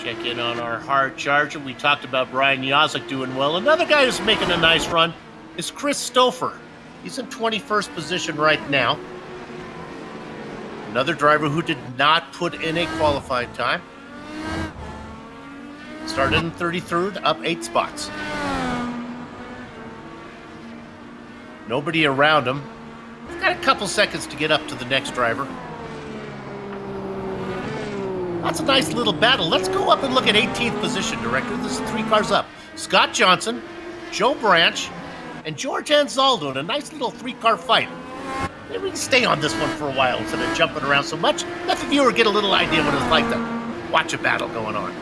S3: Check in on our hard charger. We talked about Brian Yazek doing well. Another guy who's making a nice run is Chris Stouffer. He's in 21st position right now. Another driver who did not put in a qualifying time. Started in 33rd, up 8 spots. Nobody around him. We've got a couple seconds to get up to the next driver. That's a nice little battle. Let's go up and look at 18th position, Director. This is 3 cars up. Scott Johnson, Joe Branch, and George Anzaldo in a nice little 3-car fight. Maybe we can stay on this one for a while instead of jumping around so much. Let the viewer get a little idea what it's like to watch a battle going on.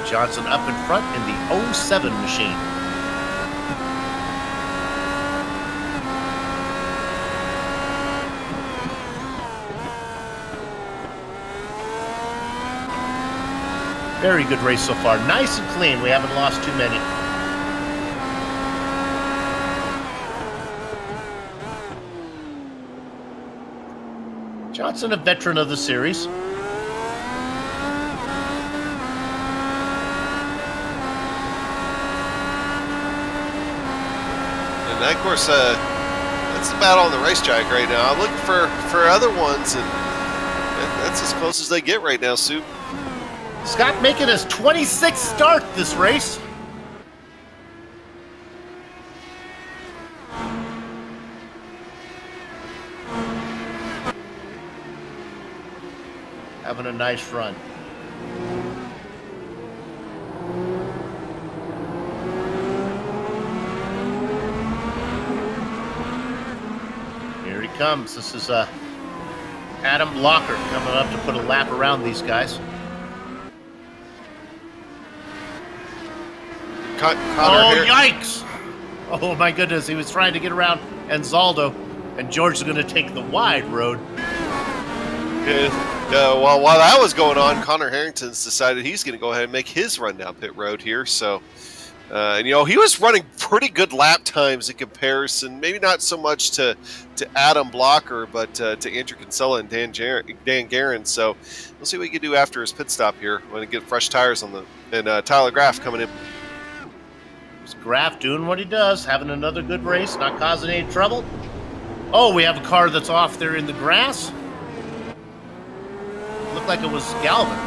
S3: Johnson up in front in the 07 machine. Very good race so far. Nice and clean. We haven't lost too many. Johnson, a veteran of the series.
S4: And of course, that's the battle on the racetrack right now. I'm looking for other ones, and that's as close as they get right now, Soup.
S3: Scott making his 26th start this race. Having a nice run. Here he comes. This is Adam Blocker coming up to put a lap around these guys. Oh, yikes! Oh, my goodness. He was trying to get around Anzaldo, and George is going to take the wide road.
S4: Well, while that was going on, Connor Harrington's decided he's going to go ahead and make his run down pit road here. So And, he was running pretty good lap times in comparison, maybe not so much to Adam Blocker, but to Andrew Kinsella and Dan Guerin. So we'll see what he can do after his pit stop here when he get fresh tires on and Tyler Graff coming in.
S3: It's Graff doing what he does, having another good race, not causing any trouble. Oh, we have a car that's off there in the grass. Looked like it was Galvin.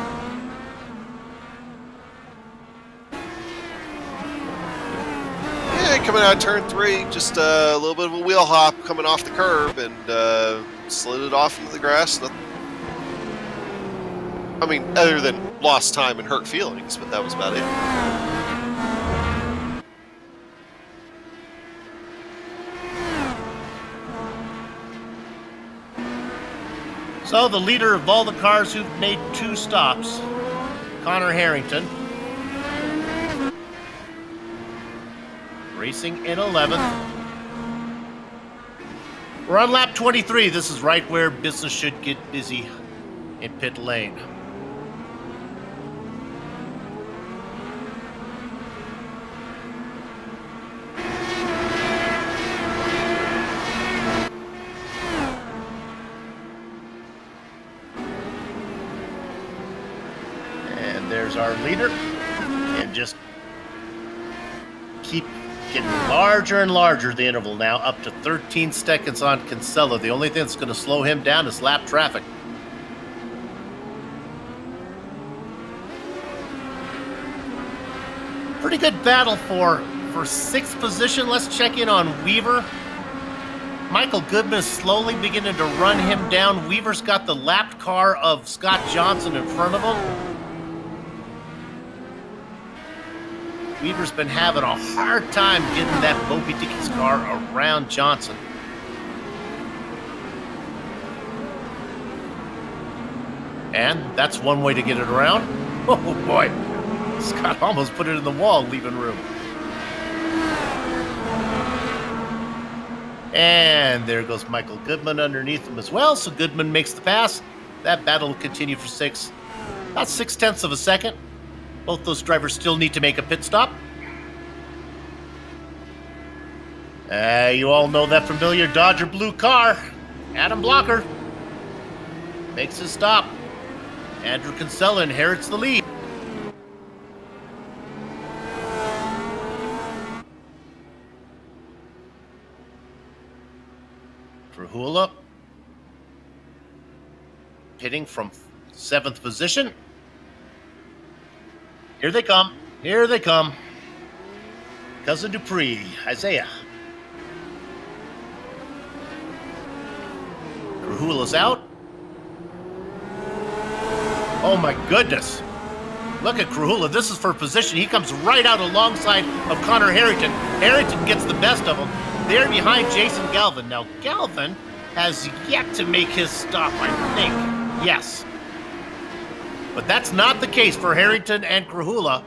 S4: Yeah, coming out of turn 3, just a little bit of a wheel hop coming off the curb and slid it off into the grass. I mean, other than lost time and hurt feelings, but that was about it.
S3: So the leader of all the cars who've made 2 stops, Connor Harrington, racing in 11th. We're on lap 23. This is right where business should get busy in pit lane. There's our leader, and just keep getting larger and larger, the interval now, up to 13 seconds on Kinsella. The only thing that's going to slow him down is lap traffic. Pretty good battle for 6th position. Let's check in on Weaver. Michael Goodman is slowly beginning to run him down. Weaver's got the lapped car of Scott Johnson in front of him. Weaver's been having a hard time getting that Moby Dickie's car around Johnson. And that's one way to get it around. Oh boy, Scott almost put it in the wall, leaving room. And there goes Michael Goodman underneath him as well, so Goodman makes the pass. That battle will continue for about 6/10 of a second. Both those drivers still need to make a pit stop. You all know that familiar Dodger blue car. Adam Blocker makes his stop. Andrew Kinsella inherits the lead. Krahula pitting from 7th position. Here they come. Here they come. Cousin Dupree, Isaiah. Krahula's out. Oh my goodness. Look at Krahula. This is for position. He comes right out alongside of Connor Harrington. Harrington gets the best of him. They're behind Jason Galvin. Now, Galvin has yet to make his stop, I think. Yes. But that's not the case for Harrington and Krahula.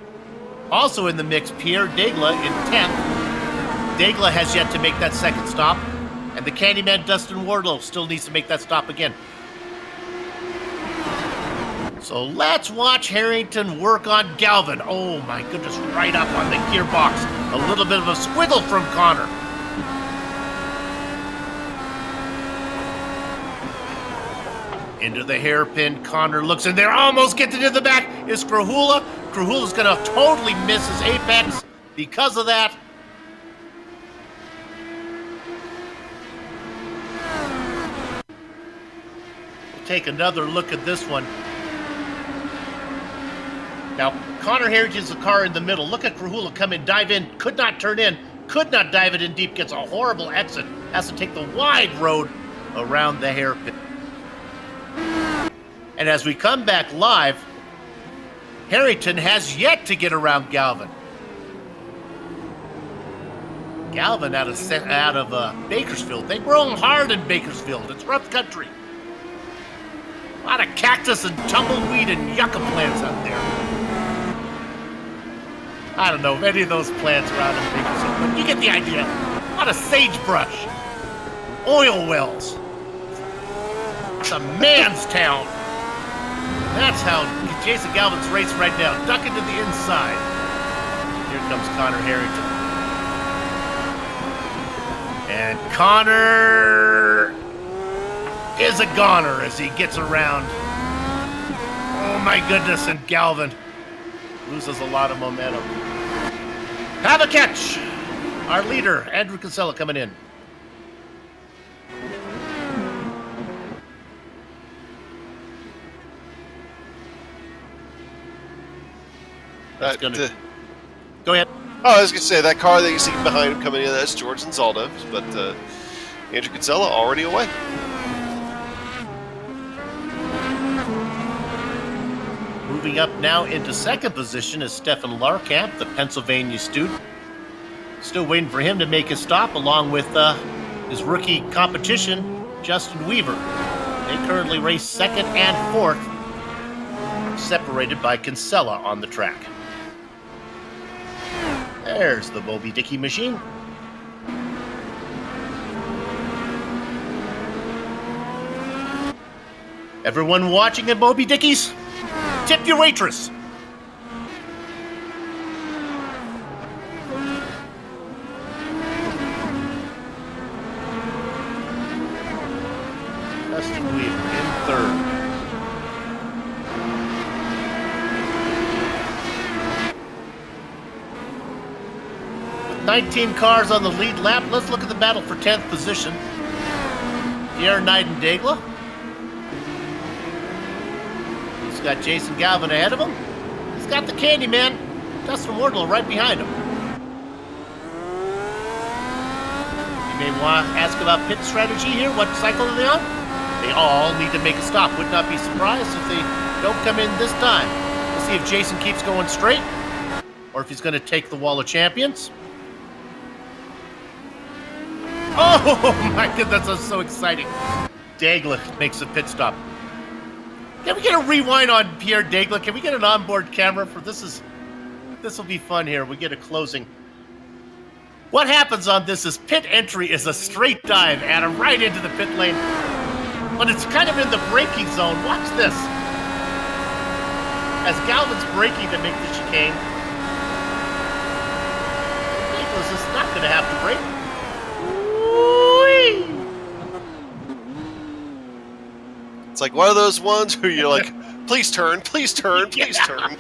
S3: Also in the mix, Pierre Degla in 10th. Degla has yet to make that second stop. And the Candyman Dustin Wardlow still needs to make that stop again. So let's watch Harrington work on Galvin. Oh my goodness, right up on the gearbox. A little bit of a squiggle from Connor. Into the hairpin, Connor looks in there, almost gets it in the back. Is Krahula. Krahula's gonna totally miss his apex because of that. We'll take another look at this one. Now, Connor Harrington's the car in the middle. Look at Krahula come in, dive in, could not turn in, could not dive it in deep, gets a horrible exit, has to take the wide road around the hairpin. And as we come back live, Harrington has yet to get around Galvin. Galvin out of Bakersfield. They grow them hard in Bakersfield. It's rough country. A lot of cactus and tumbleweed and yucca plants out there. I don't know if any of those plants are out in Bakersfield, but you get the idea. A lot of sagebrush, oil wells. It's a man's town. That's how Jason Galvin's racing right now. Ducking to the inside. Here comes Connor Harrington. And Connor is a goner as he gets around. Oh my goodness, and Galvin loses a lot of momentum. Have a catch! Our leader, Andrew Kinsella, coming in. That's gonna... Go ahead.
S4: Oh, I was going to say, that car that you see behind him coming in, that's George Zaldo, but Andrew Kinsella already away.
S3: Moving up now into second position is Stefan Larkamp, the Pennsylvania student. Still waiting for him to make his stop, along with his rookie competition, Justin Weaver. They currently race second and fourth, separated by Kinsella on the track. There's the Moby Dicky machine. Everyone watching at Moby Dickies, tip your waitress. Justin Weaver in third. With 19 cars on the lead lap, let's look at the battle for 10th position. Pierre Nightingale. He's got Jason Galvin ahead of him. He's got the Candyman, Dustin Wardlow, right behind him. You may want to ask about pit strategy here. What cycle are they on? They all need to make a stop. Would not be surprised if they don't come in this time. We'll see if Jason keeps going straight or if he's going to take the Wall of Champions. Oh my goodness, that's so exciting. Daigle makes a pit stop. Can we get a rewind on Pierre Daigle? Can we get an onboard camera for this? This will be fun here. We get a closing. What happens on this is pit entry is a straight dive, Adam, right into the pit lane. But it's kind of in the braking zone. Watch this. As Galvin's braking to make the chicane, Nicholas is not going to have to brake. Whee!
S4: It's like one of those ones where you're like, please turn, please turn, please turn.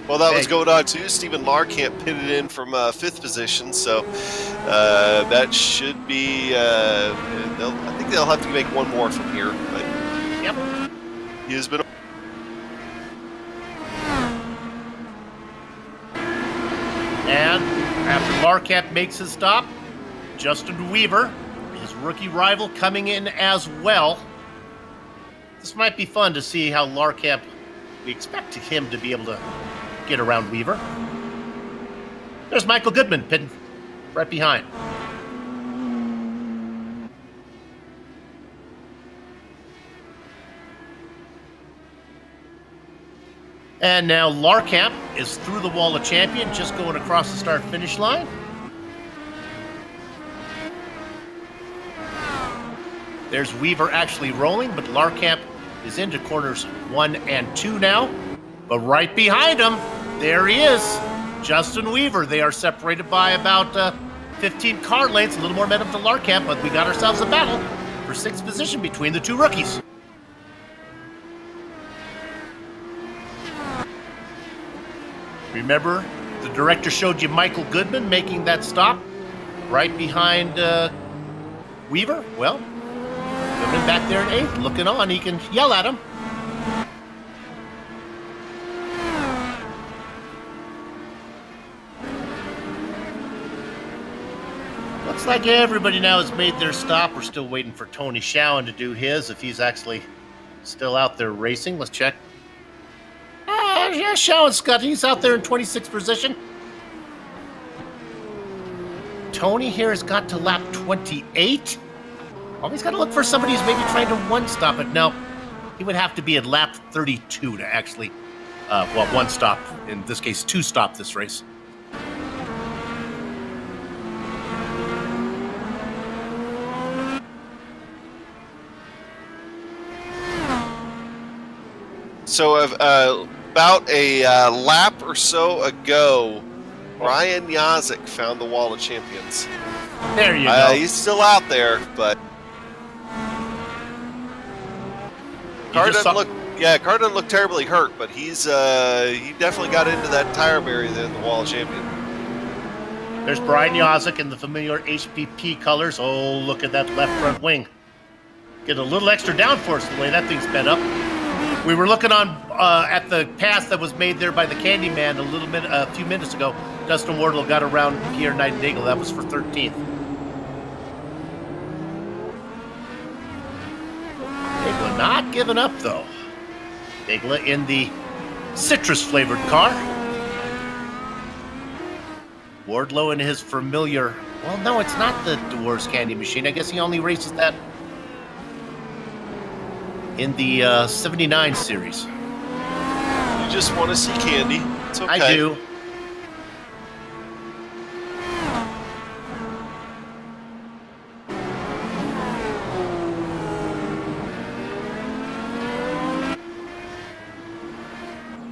S4: Well, that was going on too. Stephen Larkamp pitted in from 5th position, so that should be. I think they'll have to make one more from here. But
S3: yep.
S4: He has been.
S3: And after Larkamp makes his stop, Justin Weaver, his rookie rival, coming in as well. This might be fun to see how Larkamp. We expect him to be able to get around Weaver. There's Michael Goodman pitting right behind. And now Larkamp is through the Wall of Champion, just going across the start-finish line. There's Weaver actually rolling, but Larkamp is into corners 1 and 2 now. But right behind him, there he is, Justin Weaver. They are separated by about 15 car lengths, a little more momentum to Larkamp, but we got ourselves a battle for 6th position between the two rookies. Remember, the director showed you Michael Goodman making that stop right behind Weaver? Well, Goodman back there in 8th, looking on. He can yell at him. Looks like everybody now has made their stop. We're still waiting for Tony Schowen to do his, if he's actually still out there racing. Let's check. Yeah, Schowen's got, he's out there in 26th position. Tony here has got to lap 28. Oh, he's got to look for somebody who's maybe trying to one-stop it. No, he would have to be at lap 32 to actually, one stop, in this case, 2 stop this race.
S4: So about a lap or so ago, Ryan Yazik found the Wall of Champions.
S3: There you go.
S4: He's still out there, but car doesn't look terribly hurt, but he definitely got into that tire barrier there in the Wall of Champions.
S3: There's Brian Yazik in the familiar HPP colors. Oh, look at that left front wing. Get a little extra downforce the way that thing's bent up. We were looking on at the pass that was made there by the Candyman a few minutes ago. Dustin Wardle got around Pierre Nightingale. That was for 13th. Degla not giving up, though. Degla in the citrus-flavored car. Wardlow in his familiar... Well, no, it's not the Dwarves Candy Machine. I guess he only races that in the 79 series.
S4: You just want to see candy. It's okay.
S3: I do.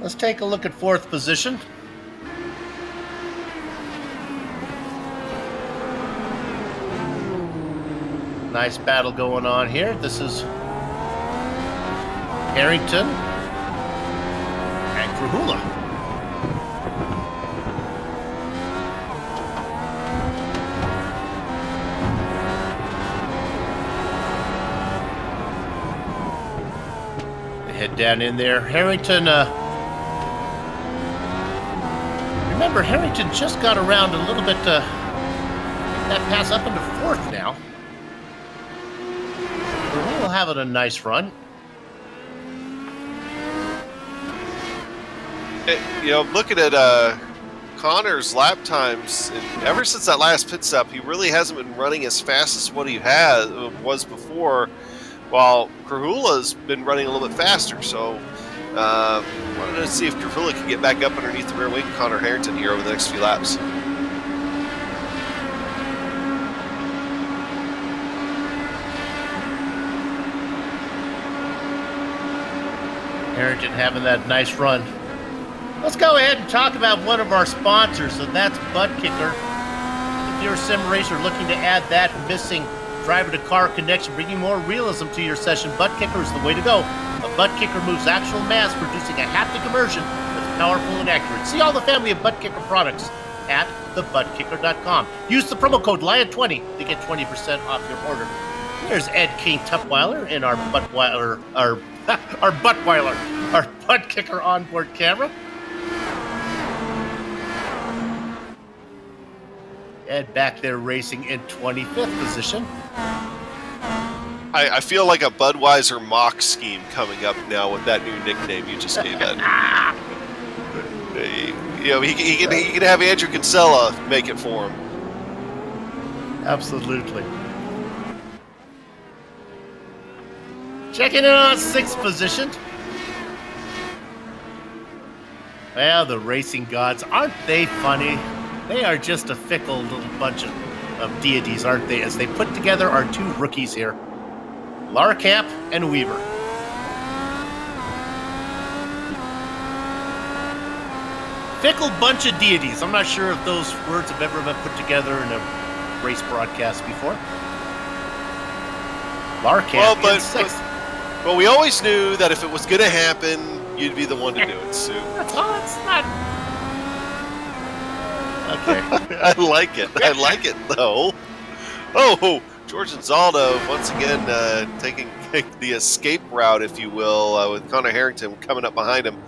S3: Let's take a look at 4th position. Nice battle going on here. This is Harrington and Krahula. They head down in there. Harrington, remember, Harrington just got around a little bit to that pass up into 4th now. Krahula having a nice run.
S4: Looking at Connor's lap times, and ever since that last pit stop, he really hasn't been running as fast as what he was before, while Krahula's been running a little bit faster. So, wanted to see if Krahula can get back up underneath the rear wing of Connor Harrington here over the next few laps.
S3: Harrington having that nice run. Let's go ahead and talk about one of our sponsors, and that's Butt Kicker. If you're a sim racer looking to add that missing driver-to-car connection, bringing more realism to your session, Butt Kicker is the way to go. A Butt Kicker moves actual mass, producing a haptic immersion that's powerful and accurate. See all the family of Butt Kicker products at thebuttkicker.com. Use the promo code LION20 to get 20% off your order. There's Ed King Tutwiler in our Buttweiler, our Butt Kicker onboard camera. Ed back there racing in 25th position.
S4: I feel like a Budweiser mock scheme coming up now with that new nickname you just gave Ed. He can have Andrew Kinsella make it for him.
S3: Absolutely. Checking in on 6th position. Well, the racing gods, aren't they funny? They are just a fickle little bunch of deities, aren't they? As they put together our 2 rookies here, Larkamp and Weaver. Fickle bunch of deities. I'm not sure if those words have ever been put together in a race broadcast before. Larkamp in 6th.
S4: Well, we always knew that if it was going to happen, you'd be the one to do it, Sue.
S3: Oh, it's not... Okay.
S4: I like it. I like it, though. Oh, George and Zaldo once again taking the escape route, if you will, with Connor Harrington coming up behind him.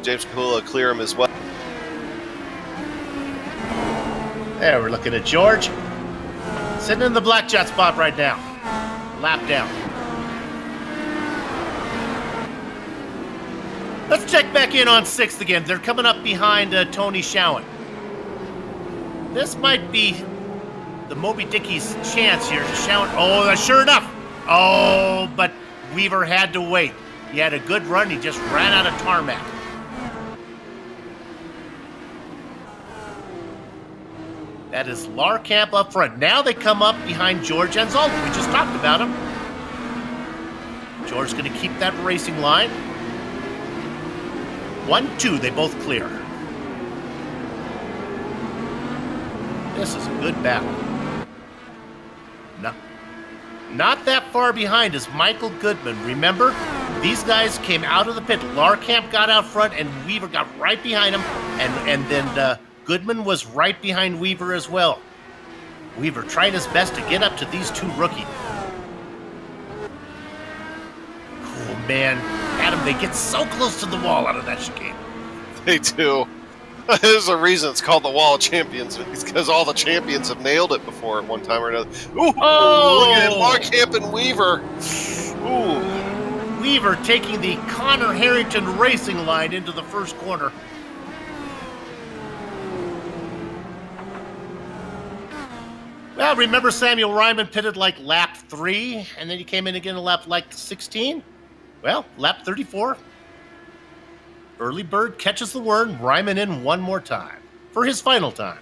S4: James Krahula clear him as well.
S3: There, we're looking at George. Sitting in the black jet spot right now. Lap down. Let's check back in on 6th again. They're coming up behind Tony Schowen. This might be the Moby Dickie's chance here to Schowen. Oh, sure enough. Oh, but Weaver had to wait. He had a good run. He just ran out of tarmac. That is Larkamp up front. Now they come up behind George and Zaldo. We just talked about him. George's going to keep that racing line. 1-2, they both clear. This is a good battle. No, not that far behind is Michael Goodman. Remember, these guys came out of the pit. Larkamp got out front, and Weaver got right behind him, and then Goodman was right behind Weaver as well. Weaver tried his best to get up to these two rookies. Oh, man. Adam, they get so close to the wall out of that chicane.
S4: They do. There's a reason it's called the Wall of Champions. It's because all the champions have nailed it before at one time or another. Ooh,
S3: oh!
S4: Look at Larkamp and Weaver. Ooh.
S3: Weaver taking the Connor Harrington racing line into the first corner. Well, remember Samuel Ryman pitted like lap 3, and then he came in again in lap like 16? Well, lap 34. Early bird catches the worm, Ryman in one more time for his final time.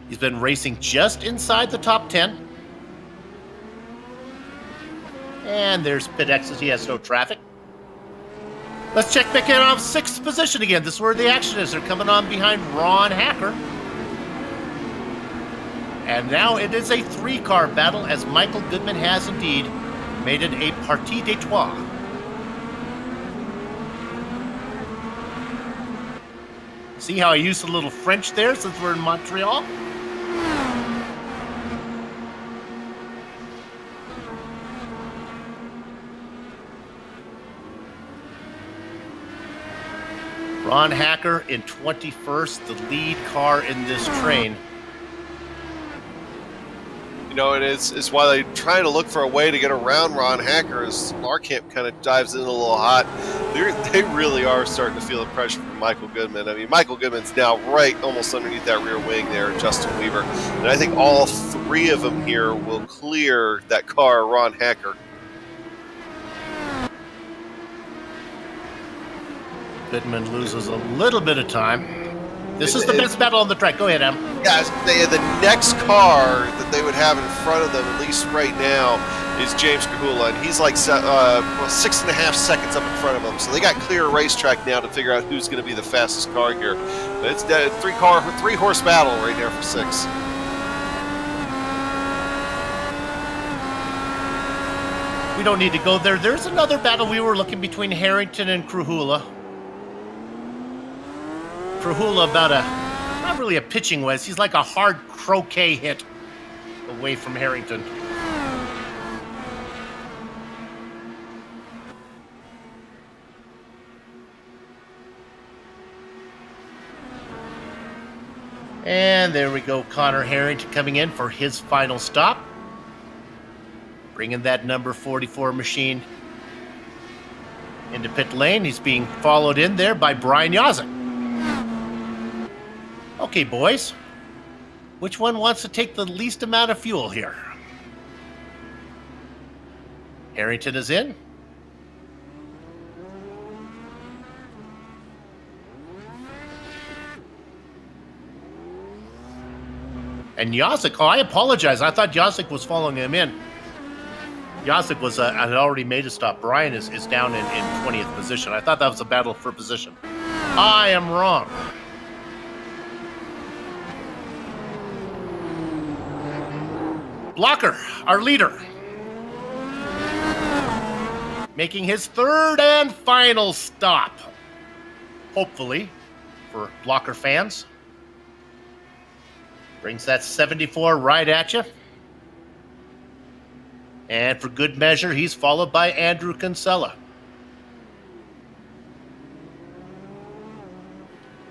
S3: He's been racing just inside the top 10. And there's pit exit. He has no traffic. Let's check back in on 6th position again. This is where the action is. They're coming on behind Ron Hacker. And now it is a 3-car battle as Michael Goodman has indeed made it a partie des trois. See how I used a little French there since we're in Montreal? Ron Hacker in 21st, the lead car in this train.
S4: You know, it is why they try to look for a way to get around Ron Hacker as Larkamp kind of dives in a little hot. They really are starting to feel the pressure from Michael Goodman. I mean, Michael Goodman's now right almost underneath that rear wing there, Justin Weaver. And I think all 3 of them here will clear that car, Ron Hacker.
S3: Goodman loses a little bit of time. This is the best battle on the track. Go ahead, Adam.
S4: Guys, the next car that they would have in front of them, at least right now, is James Kahula, and he's like 6.5 seconds up in front of them. So they got clear racetrack now to figure out who's going to be the fastest car here. But it's a 3-horse battle right there for 6.
S3: We don't need to go there. There's another battle we were looking between Harrington and Kahula. Kahula about not really a pitching wedge. He's like a hard croquet hit away from Harrington. And there we go, Connor Harrington coming in for his final stop. Bringing that number 44 machine into pit lane. He's being followed in there by Brian Yazek. Okay, boys. Which one wants to take the least amount of fuel here? Harrington is in. And Yazek, oh, I apologize. I thought Yazek was following him in. Yazek was had already made a stop. Brian is down in 20th position. I thought that was a battle for position. I am wrong. Blocker, our leader, making his 3rd and final stop, hopefully, for Blocker fans. Brings that 74 right at you. And for good measure, he's followed by Andrew Kinsella.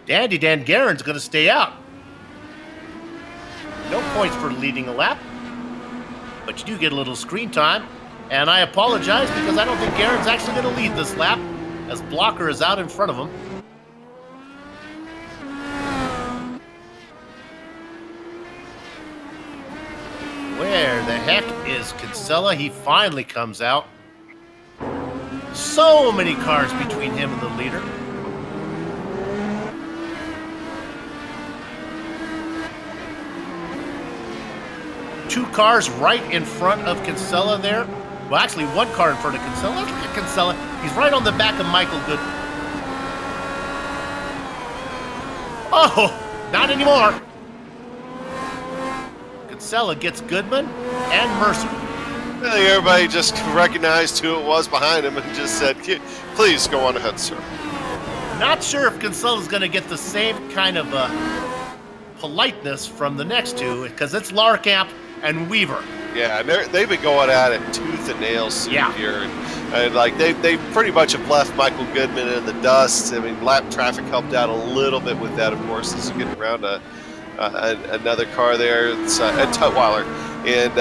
S3: Dandy Dan Guerin's going to stay out. No points for leading a lap. But you do get a little screen time. And I apologize because I don't think Guerin's actually going to lead this lap as Blocker is out in front of him. Where the heck is Kinsella? He finally comes out. So many cars between him and the leader. Two cars right in front of Kinsella there. Well, actually, one car in front of Kinsella. Look at Kinsella. He's right on the back of Michael Goodman. Oh, not anymore. Kinsella gets Goodman and Mercer.
S4: I think everybody just recognized who it was behind him and just said, please go on ahead, sir.
S3: Not sure if Kinsella's going to get the same kind of politeness from the next two, because it's Larkamp and Weaver.
S4: Yeah, they've been going at it tooth and nail here. And like they pretty much have left Michael Goodman in the dust. I mean, lap traffic helped out a little bit with that, of course, as you get around another car there. It's Ed Tutwiler. And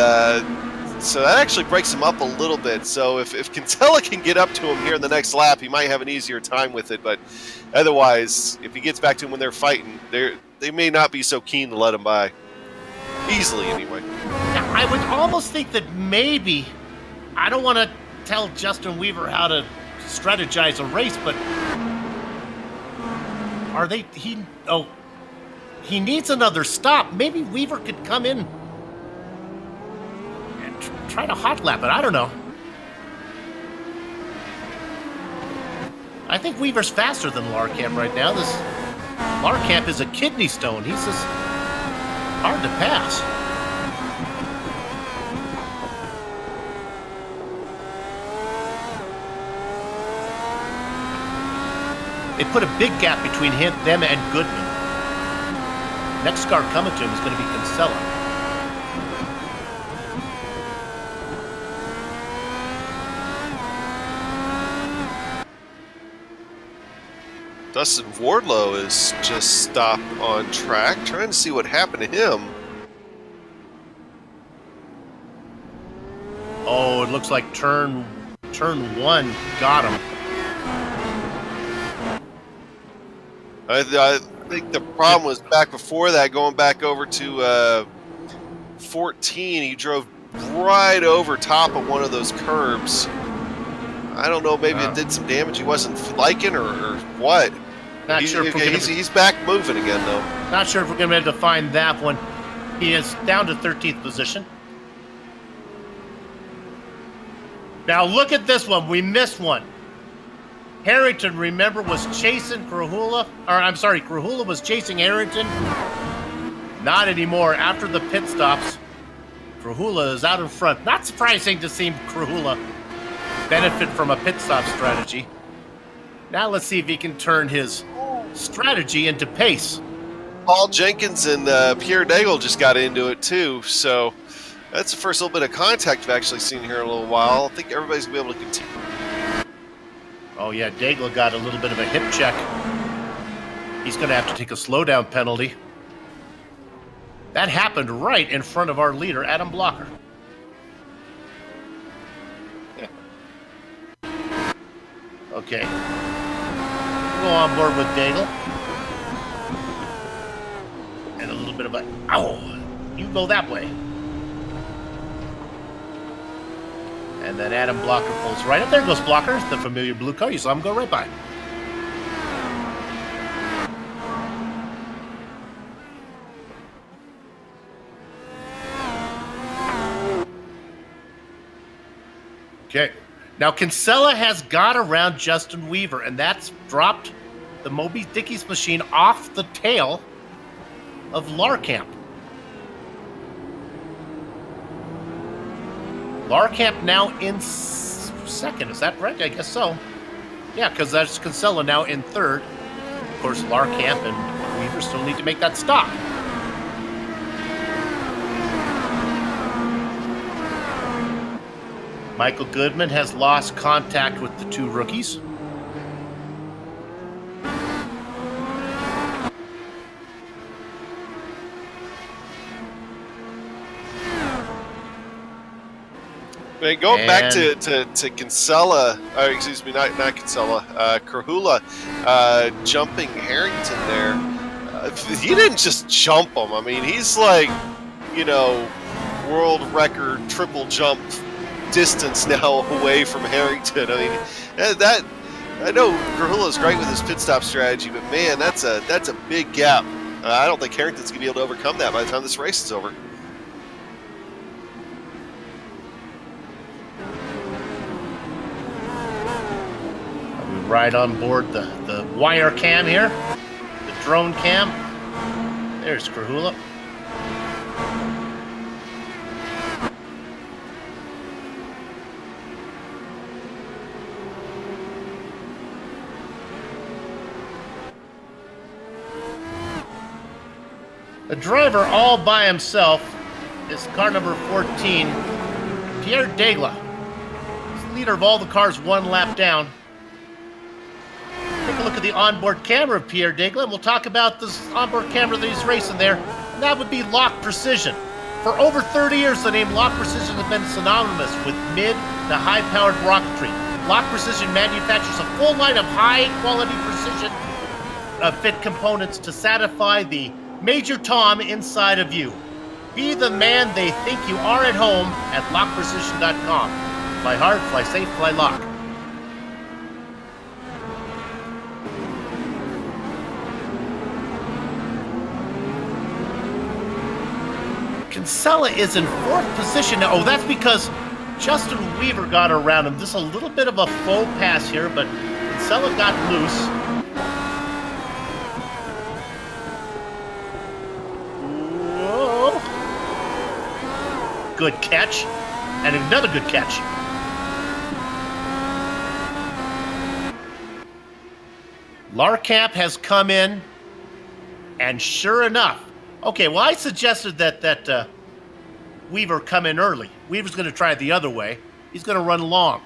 S4: so that actually breaks him up a little bit. So if Kinsella can get up to him here in the next lap, he might have an easier time with it. But otherwise, if he gets back to him when they're fighting, they may not be so keen to let him by. Easily, anyway.
S3: Now, I would almost think that maybe, I don't want to tell Justin Weaver how to strategize a race, but he needs another stop. Maybe Weaver could come in try to hot lap it. I don't know. I think Weaver's faster than Larkamp right now. This Larkamp is a kidney stone. He's just hard to pass. They put a big gap between them and Goodman. Next car coming to him is going to be Kinsella.
S4: Dustin Wardlow is just stopped on track, trying to see what happened to him.
S3: Oh, it looks like turn one got him.
S4: I think the problem was back before that, going back over to 14, he drove right over top of one of those curbs. I don't know, maybe it did some damage he wasn't liking or what.
S3: Not sure if
S4: he's back moving again, though.
S3: Not sure if we're going to be able to find that one. He is down to 13th position. Now look at this one. We missed one. Harrington, remember, was chasing Krahula. Krahula was chasing Harrington. Not anymore. After the pit stops, Krahula is out in front. Not surprising to see Krahula benefit from a pit stop strategy. Now let's see if he can turn his strategy into pace.
S4: Paul Jenkins and Pierre Daigle just got into it too, so that's the first little bit of contact we've actually seen here in a little while. I think everybody's going to be able to continue.
S3: Oh yeah, Daigle got a little bit of a hip check. He's going to have to take a slowdown penalty. That happened right in front of our leader, Adam Blocker. Okay. Go on board with Daigle. And a little bit of a... Ow! You go that way. And then Adam Blocker pulls right up. There goes Blocker, the familiar blue car. You saw him go right by. Okay. Now, Kinsella has got around Justin Weaver, and that's dropped the Moby Dickie's machine off the tail of Larkamp. Larkamp now in second. Is that right? I guess so. Yeah, because that's Kinsella now in third. Of course, Larkamp and Weaver still need to make that stop. Michael Goodman has lost contact with the two rookies.
S4: Man, going back to Kinsella, or excuse me, not Kinsella, Krahula jumping Harrington there. He didn't just jump him. I mean, he's like, world record triple jump distance now away from Harrington. I mean, that I know Krahula's great with his pit stop strategy, but man, that's a big gap. I don't think Harrington's gonna be able to overcome that by the time this race is over.
S3: right on board the wire cam here, the drone cam. There's Krahula. The driver all by himself is car number 14, Pierre Degla. He's the leader of all the cars one lap down. Take a look at the onboard camera of Pierre Degla, and we'll talk about this onboard camera that he's racing there. And that would be Lock Precision. For over 30 years, the name Lock Precision has been synonymous with mid to high-powered rocketry. Lock Precision manufactures a full line of high-quality precision fit components to satisfy the Major Tom inside of you. Be the man they think you are at home at lockprecision.com. Fly hard, fly safe, fly lock. Kinsella is in 4th position now. Oh, that's because Justin Weaver got around him. This is a little bit of a faux pass here, but Kinsella got loose. Good catch, and another good catch. Larkamp has come in, and sure enough, okay, well, I suggested that Weaver come in early. Weaver's going to try it the other way. He's going to run long.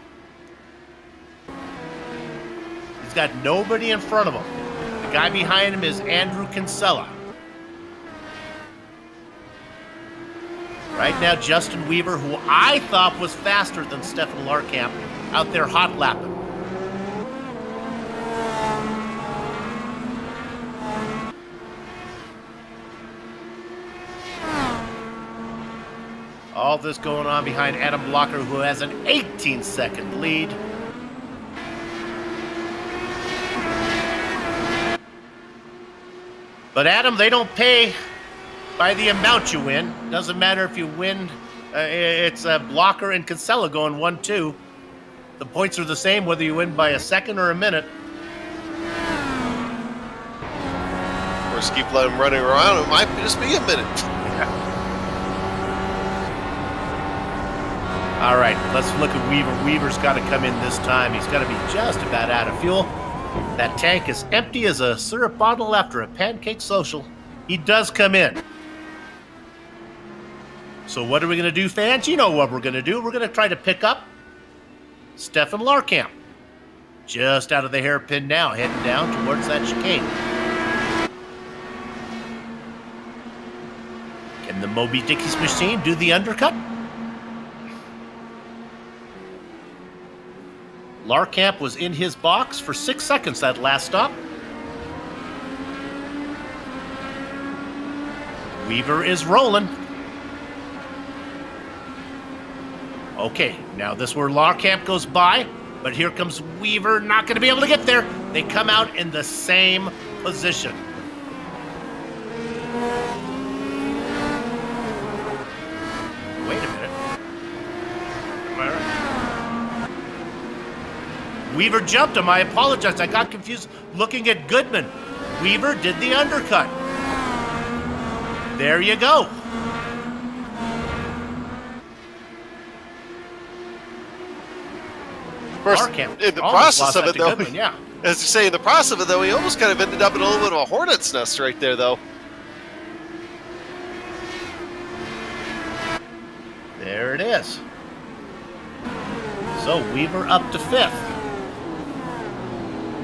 S3: He's got nobody in front of him. The guy behind him is Andrew Kinsella. Right now, Justin Weaver, who I thought was faster than Stefan Larkamp, out there hot lapping. All this going on behind Adam Blocker, who has an 18-second lead. But Adam, they don't pay by the amount you win. Doesn't matter if you win. It's Blocker and Kinsella going 1-2. The points are the same whether you win by a second or a minute.
S4: Or just keep letting him running around. It might just be a minute.
S3: Yeah. All right, let's look at Weaver. Weaver's got to come in this time. He's got to be just about out of fuel. That tank is empty as a syrup bottle after a pancake social. He does come in. So what are we going to do, fans? You know what we're going to do. We're going to try to pick up Stefan Larkamp. Just out of the hairpin now, heading down towards that chicane. Can the Moby Dickie's machine do the undercut? Larkamp was in his box for 6 seconds that last stop. Weaver is rolling. Okay, now this is where Larkamp goes by, but here comes Weaver, not going to be able to get there. They come out in the same position. Wait a minute. Am I right? Weaver jumped him. I apologize. I got confused looking at Goodman. Weaver did the undercut. There you go.
S4: First, in the process of it, though, Goodman,
S3: yeah.
S4: As you say, in the process of it, though, he almost kind of ended up in a little bit of a hornet's nest right there, though.
S3: There it is. So Weaver up to 5th.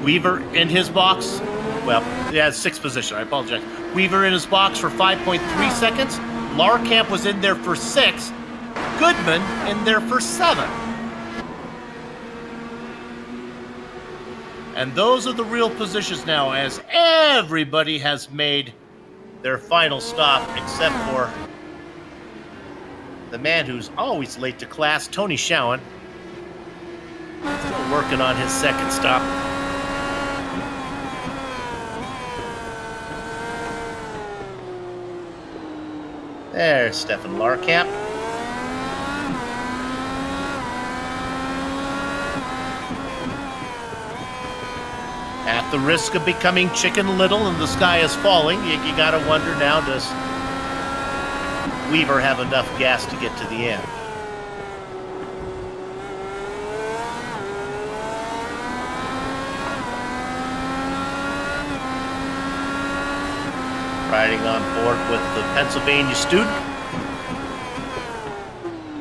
S3: Weaver in his box. Well, yeah, 6th position. I apologize. Weaver in his box for 5.3 seconds. Larkamp was in there for 6. Goodman in there for 7. And those are the real positions now, as everybody has made their final stop, except for the man who's always late to class, Tony Schowen. Still working on his 2nd stop. There's Stefan Larkamp. At the risk of becoming Chicken Little and the sky is falling, you got to wonder now, does Weaver have enough gas to get to the end? Riding on board with the Pennsylvania student.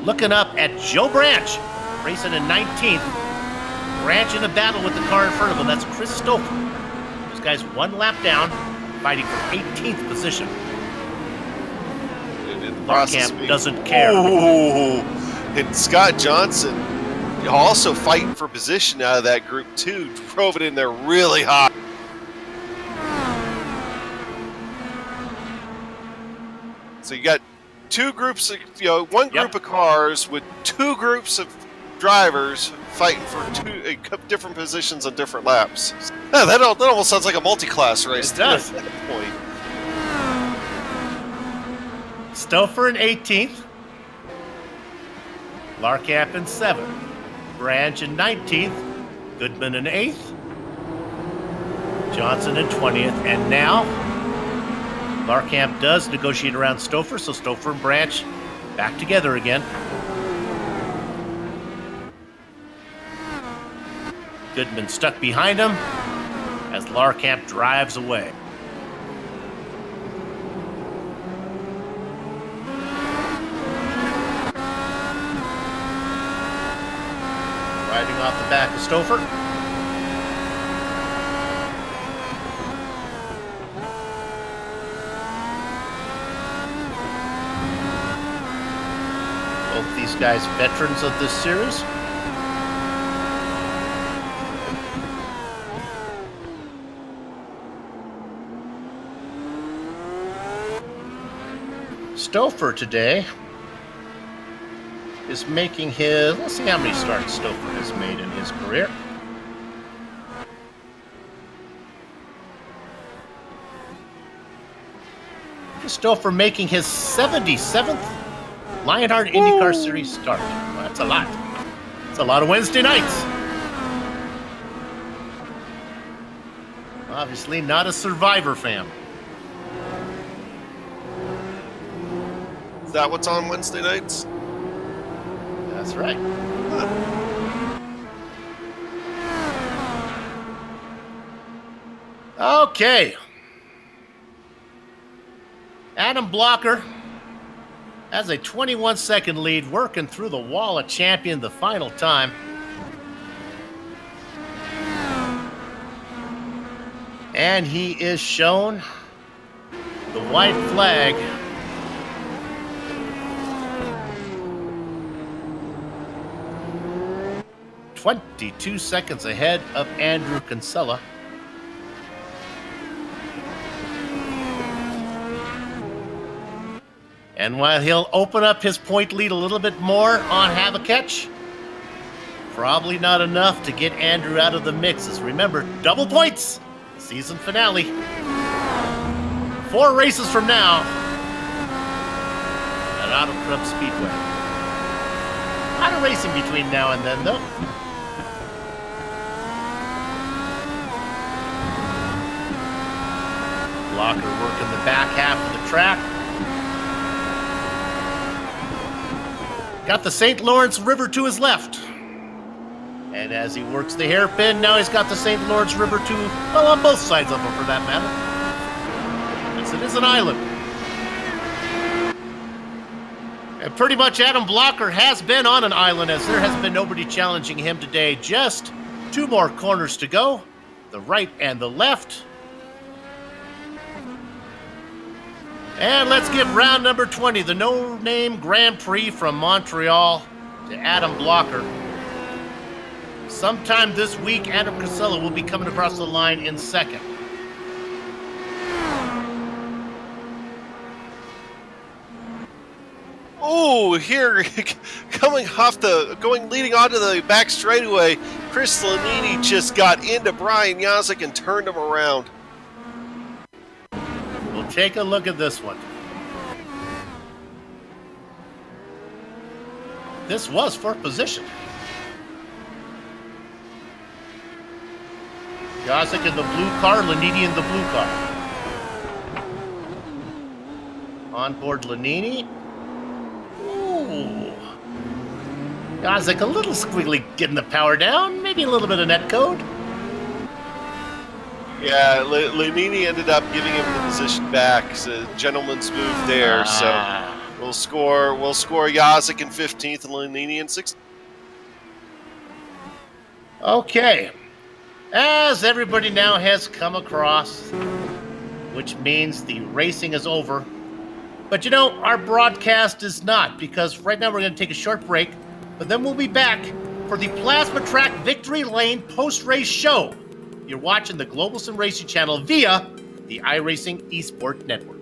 S3: Looking up at Joe Branch, racing in 19th. Branch in a battle with the car in front of him. That's Chris Stouffer. Those guys one lap down, fighting for 18th position. Larkamp doesn't care.
S4: Ooh. And Scott Johnson also fighting for position out of that group too. Drove it in there really hot. So you got two groups, one group of cars with two groups of drivers fighting for two different positions on different laps. Yeah, that almost sounds like a multi-class race.
S3: It does.
S4: At that point.
S3: Stouffer in 18th. Larkamp in 7th. Branch in 19th. Goodman in 8th. Johnson in 20th. And now, Larkamp does negotiate around Stouffer, so Stouffer and Branch back together again. Goodman stuck behind him as Larkamp drives away. Riding off the back of Stouffer. Both these guys veterans of this series. Stouffer today is making his, let's see how many starts Stouffer has made in his career. Stouffer making his 77th Lionheart IndyCar Series start. Well, that's a lot. That's a lot of Wednesday nights. Obviously not a Survivor fan.
S4: Is that what's on Wednesday nights?
S3: That's right. Okay. Adam Blocker has a 21-second lead, working through the wall of champion the final time. And he is shown the white flag. "22 seconds ahead of Andrew Kinsella." And while he'll open up his point lead a little bit more on Have a Catch, probably not enough to get Andrew out of the mixes. Remember, double points, season finale. 4 races from now at Auto Club Speedway. A lot of racing between now and then, though. Blocker working the back half of the track. Got the St. Lawrence River to his left. And as he works the hairpin, now he's got the St. Lawrence River to, well, on both sides of him for that matter. Yes, it is an island. And pretty much Adam Blocker has been on an island, as there has been nobody challenging him today. Just 2 more corners to go, the right and the left. And let's give round number 20, the no-name Grand Prix from Montreal, to Adam Blocker. Sometime this week, Adam Kinsella will be coming across the line in second.
S4: Oh, here, leading onto the back straightaway, Chris Lanini just got into Brian Yazik and turned him around.
S3: We'll take a look at this one. This was for position. Gosek in the blue car, Lanini in the blue car. Onboard Lanini. Ooh. Gosek a little squiggly getting the power down. Maybe a little bit of net code.
S4: Yeah, Lanini ended up giving him the position back. It's a gentleman's move there. So we'll score Gosek in 15th and Lanini in 16th.
S3: Okay. As everybody now has come across, which means the racing is over. But you know, our broadcast is not, because right now we're going to take a short break, but then we'll be back for the Plasma Track Victory Lane post-race show. You're watching the Global Sim Racing channel via the iRacing Esports Network.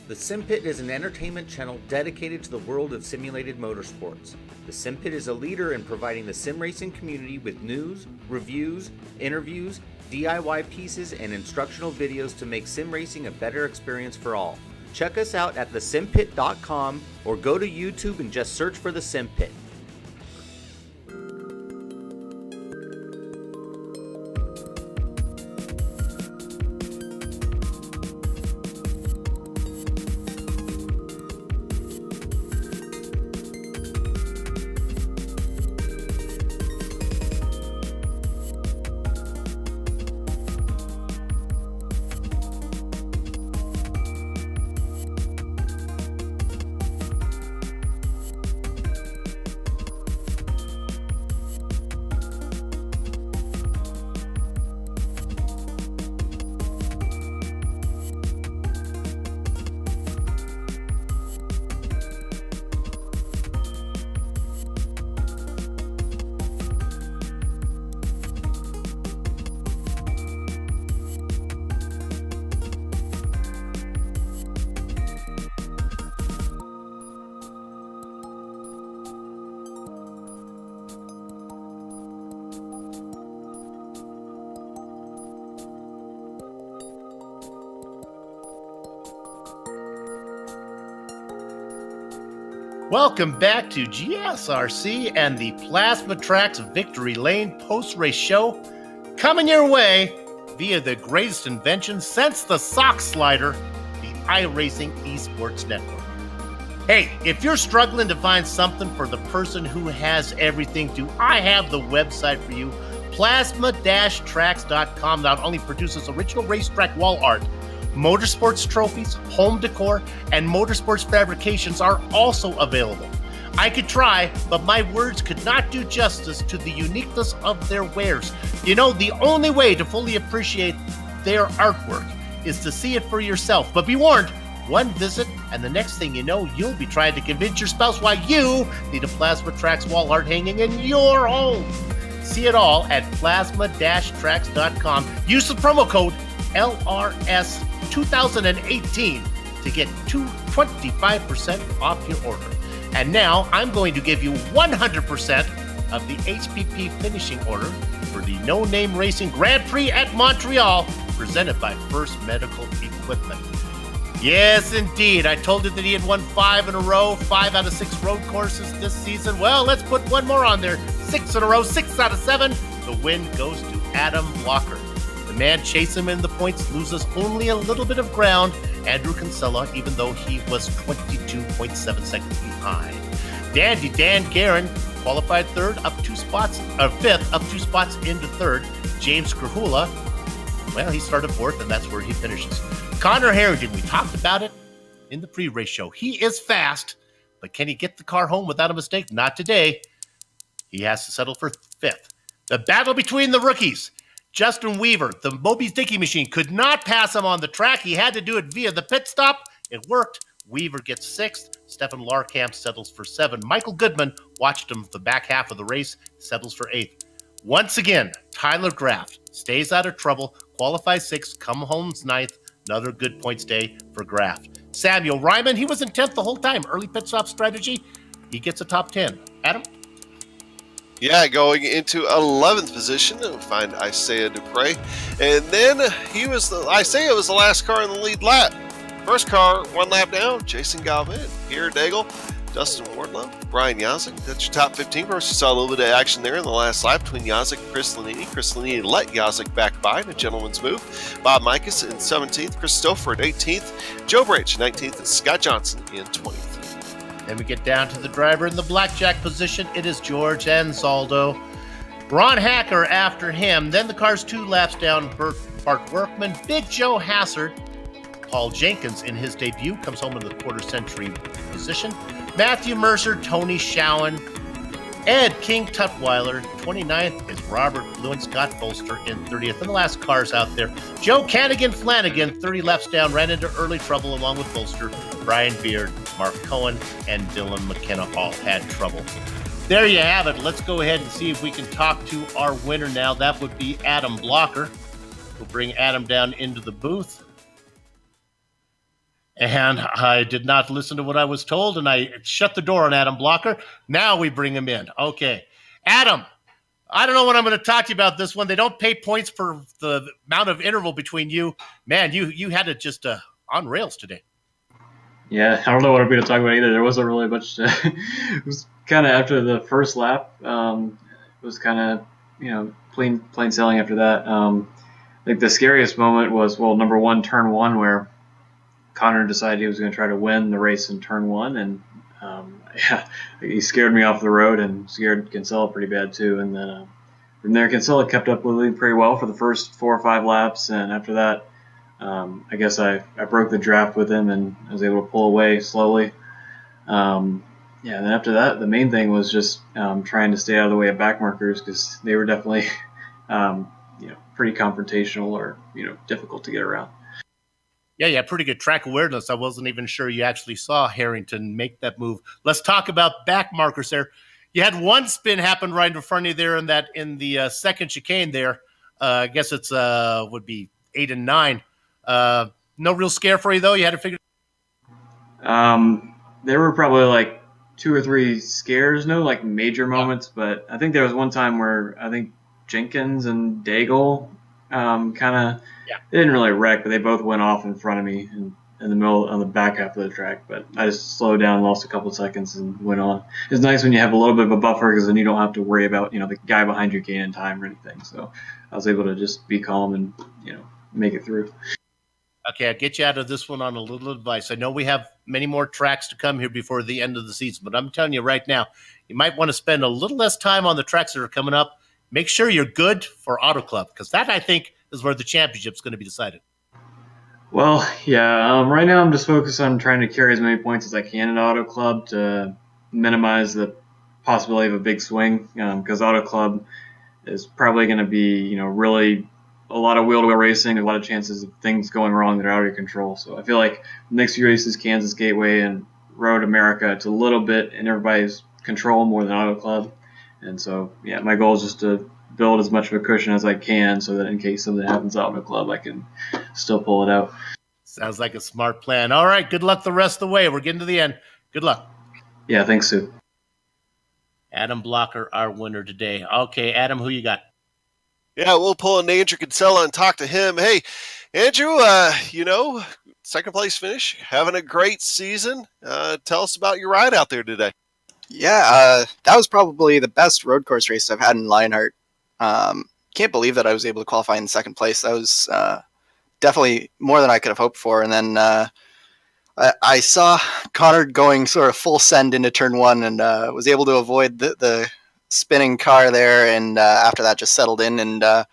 S7: The Sim Pit is an entertainment channel dedicated to the world of simulated motorsports. The Sim Pit is a leader in providing the sim racing community with news, reviews, interviews, DIY pieces, and instructional videos to make sim racing a better experience for all. Check us out at thesimpit.com or go to YouTube and just search for The Sim Pit.
S3: Welcome back to GSRC and the Plasma Tracks Victory Lane post-race show, coming your way via the greatest invention since the sock slider, the iRacing Esports Network. Hey, if you're struggling to find something for the person who has everything to, I have the website for you. Plasma-Tracks.com not only produces original racetrack wall art, motorsports trophies, home decor, and motorsports fabrications are also available. I could try, but my words could not do justice to the uniqueness of their wares. You know, the only way to fully appreciate their artwork is to see it for yourself. But be warned, one visit, and the next thing you know, you'll be trying to convince your spouse why you need a Plasma Tracks wall art hanging in your home. See it all at plasma-tracks.com. Use the promo code LRS 2018 to get 25% off your order. And now I'm going to give you 100% of the HPP finishing order for the No Name Racing Grand Prix at Montreal, presented by First Medical Equipment. Yes, indeed. I told you that he had won 5 in a row, 5 out of 6 road courses this season. Well, let's put one more on there. 6 in a row, 6 out of 7. The win goes to Adam Blocker. The man chasing him in the points loses only a little bit of ground. Andrew Kinsella, even though he was 22.7 seconds behind. Dandy Dan Guerin qualified fifth, up 2 spots into third. James Krahula, well, he started 4th, and that's where he finishes. Connor Harrington, we talked about it in the pre-race show. He is fast, but can he get the car home without a mistake? Not today. He has to settle for 5th. The battle between the rookies. Justin Weaver, the Moby's Dickey machine, could not pass him on the track. He had to do it via the pit stop. It worked. Weaver gets 6th. Stefan Larkamp settles for 7. Michael Goodman watched him the back half of the race, settles for 8th. Once again, Tyler Graff stays out of trouble, qualifies 6th, come home 9th. Another good points day for Graff. Samuel Ryman, he was in 10th the whole time. Early pit stop strategy. He gets a top 10. Adam?
S4: Yeah, going into 11th position, we'll find Isaiah Dupre. And then Isaiah was the last car in the lead lap. First car, 1 lap down, Jason Galvin, Pierre Daigle, Dustin Wardlow, Brian Yazek. That's your top 15 first. You saw a little bit of action there in the last lap between Yazek and Chris Lanini. Chris Lanini let Yazek back by in a gentleman's move. Bob Mikas in 17th, Chris Stouffer at 18th, Joe Brach 19th, and Scott Johnson in 20th.
S3: Then we get down to the driver in the blackjack position. It is George Anzaldo. Ron Hacker after him. Then the car's 2 laps down, Bart Workman, Big Joe Hassard. Paul Jenkins in his debut comes home in the quarter-century position. Matthew Mercer, Tony Schowen, Ed King Tutwiler. 29th is Robert Blue and Scott Bolster in 30th. And the last cars out there. Joe Canigan Flanagan, 30 laps down, ran into early trouble along with Bolster. Brian Beard, Mark Cohen, and Dylan McKenna all had trouble. There you have it. Let's go ahead and see if we can talk to our winner now. That would be Adam Blocker. We'll bring Adam down into the booth. And I did not listen to what I was told, and I shut the door on Adam Blocker. Now we bring him in. Okay. Adam, I don't know what I'm going to talk to you about this one. They don't pay points for the amount of interval between you. Man, you had it just on rails today.
S8: Yeah, I don't know what I'm going to talk about either. There wasn't really much. It was kind of after the first lap. It was kind of, plain sailing after that. I think the scariest moment was, number 1, turn 1, where Connor decided he was going to try to win the race in turn 1, and he scared me off the road and scared Kinsella pretty bad too. And then from there, Kinsella kept up with the lead pretty well for the first 4 or 5 laps, and after that, I guess I broke the draft with him and I was able to pull away slowly. And then after that, the main thing was just trying to stay out of the way of back markers, because they were definitely pretty confrontational or difficult to get around.
S3: Yeah, pretty good track awareness. I wasn't even sure you actually saw Harrington make that move. Let's talk about back markers there. You had one spin happen right in front of you there in the second chicane there. I guess it's would be 8 and 9. No real scare for you though. You had to figure.
S8: There were probably like 2 or 3 scares, no like major moments, but I think there was one time where I think Jenkins and Daigle they didn't really wreck, but they both went off in front of me in the middle on the back half of the track. But I just slowed down, lost a couple of seconds, and went on. It's nice when you have a little bit of a buffer, because then you don't have to worry about the guy behind you gaining time or anything. So I was able to just be calm and make it through.
S3: Okay, I'll get you out of this one on a little advice. I know we have many more tracks to come here before the end of the season, but I'm telling you right now, you might want to spend a little less time on the tracks that are coming up. Make sure you're good for Auto Club, because that, I think, is where the championship's going to be decided.
S8: Well, yeah. Right now I'm just focused on trying to carry as many points as I can in Auto Club to minimize the possibility of a big swing, because Auto Club is probably going to be, really a lot of wheel-to-wheel racing, a lot of chances of things going wrong that are out of your control. So I feel like the next few races, Kansas Gateway and Road America, it's a little bit in everybody's control more than Auto Club. And so, yeah, my goal is just to build as much of a cushion as I can, so that in case something happens out in the club, I can still pull it out.
S3: Sounds like a smart plan. All right, good luck the rest of the way. We're getting to the end. Good luck.
S8: Yeah, thanks, Sue.
S3: Adam Blocker, our winner today. Okay, Adam, who you got?
S4: Yeah, we'll pull in Andrew Kinsella and talk to him. Hey, Andrew, second place finish, having a great season. Tell us about your ride out there today.
S9: Yeah, that was probably the best road course race I've had in Lionheart. Can't believe that I was able to qualify in second place. That was definitely more than I could have hoped for. And then I saw Connor going sort of full send into turn one and was able to avoid the spinning car there. And after that, just settled in, and it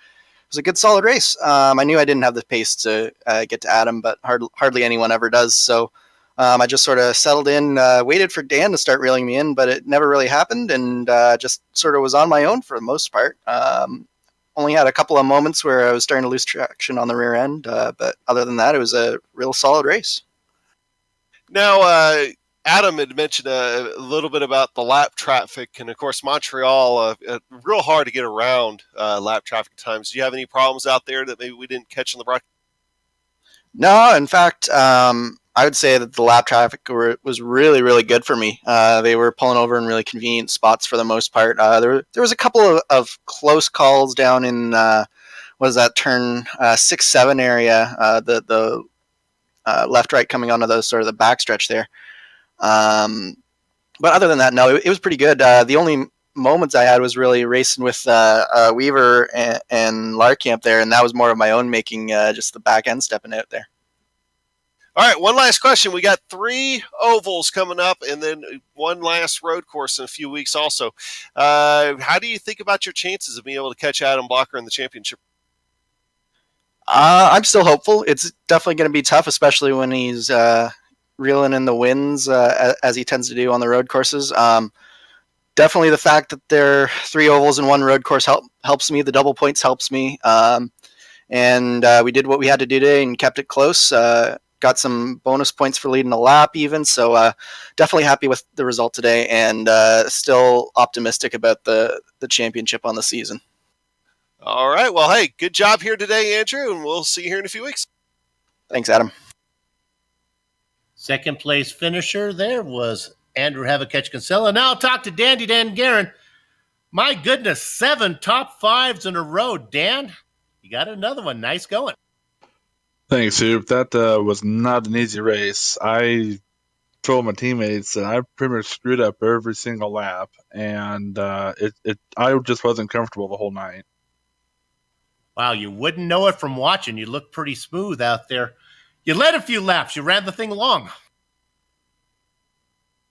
S9: was a good, solid race. I knew I didn't have the pace to get to Adam, but hardly anyone ever does. So I just sort of settled in, waited for Dan to start reeling me in, but it never really happened, and just sort of was on my own for the most part. Only had a couple of moments where I was starting to lose traction on the rear end, but other than that, it was a real solid race.
S4: Now, Adam had mentioned a little bit about the lap traffic, and of course, Montreal, real hard to get around lap traffic times. Do you have any problems out there that maybe we didn't catch on the broadcast?
S9: No, in fact, I would say that the lap traffic was really, really good for me. They were pulling over in really convenient spots for the most part. There was a couple of close calls down in, turn 6-7 area, the left-right coming onto the sort of the backstretch there. But other than that, no, it was pretty good. The only moments I had was really racing with Weaver and Larkamp there, and that was more of my own making, just the back end stepping out there.
S4: All right, one last question. We got 3 ovals coming up and then one last road course in a few weeks also. How do you think about your chances of being able to catch Adam Blocker in the championship?
S9: I'm still hopeful. It's definitely going to be tough, especially when he's reeling in the wins as he tends to do on the road courses. Definitely the fact that there are 3 ovals and 1 road course helps me. The double points helps me. And we did what we had to do today and kept it close. Got some bonus points for leading the lap even. So definitely happy with the result today, and still optimistic about the championship on the season.
S4: All right. Well, hey, good job here today, Andrew, and we'll see you here in a few weeks.
S9: Thanks, Adam.
S3: Second place finisher there was Andrew Kinsella. Now I'll talk to Dan Guerin. My goodness, 7 top 5s in a row. Dan, you got another one. Nice going.
S10: Thanks, Soup. That was not an easy race. I told my teammates that I pretty much screwed up every single lap, and I just wasn't comfortable the whole night.
S3: Wow, you wouldn't know it from watching. You look pretty smooth out there. You led a few laps. You ran the thing along.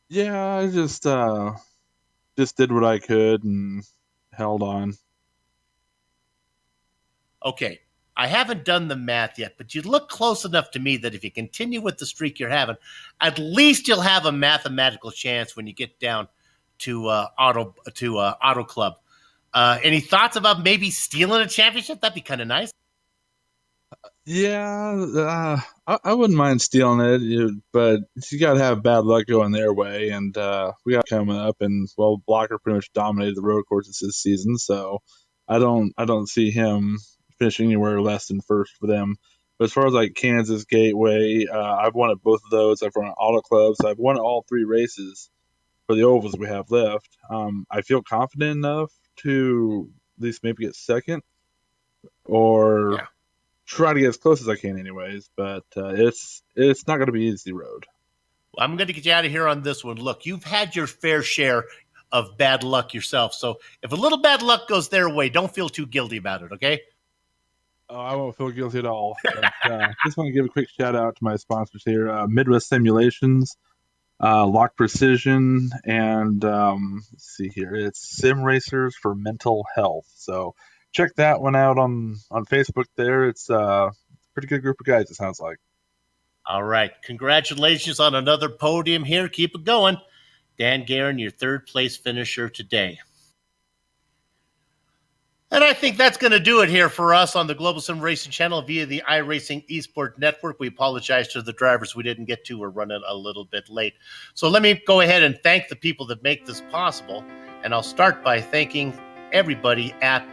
S10: Yeah, I just did what I could and held on.
S3: Okay, I haven't done the math yet, but you look close enough to me that if you continue with the streak you're having, at least you'll have a mathematical chance when you get down to Auto Club. Any thoughts about maybe stealing a championship? That'd be kind of nice.
S10: Yeah, I wouldn't mind stealing it, but you got to have bad luck going their way, and we got coming up, and well, Blocker pretty much dominated the road courses this season, so I don't see him finishing anywhere less than first for them. But as far as like Kansas Gateway, I've won at both of those. I've run at Auto Club, so I've won at all 3 races for the ovals we have left. I feel confident enough to at least maybe get second, or try to get as close as I can anyways, but it's not going to be an easy road.
S3: Well, I'm going to get you out of here on this one. Look, you've had your fair share of bad luck yourself, so if a little bad luck goes their way, don't feel too guilty about it, okay?
S10: Oh, I won't feel guilty at all. But, just want to give a quick shout out to my sponsors here, Midwest Simulations, Lock Precision, and let's see here, it's Sim Racers for Mental Health. So check that one out on Facebook there. It's a pretty good group of guys, it sounds like.
S3: All right. Congratulations on another podium here. Keep it going. Dan Guerin, your 3rd place finisher today. And I think that's going to do it here for us on the Global Sim Racing channel via the iRacing Esports Network. We apologize to the drivers we didn't get to. We're running a little bit late. So let me go ahead and thank the people that make this possible. And I'll start by thanking everybody at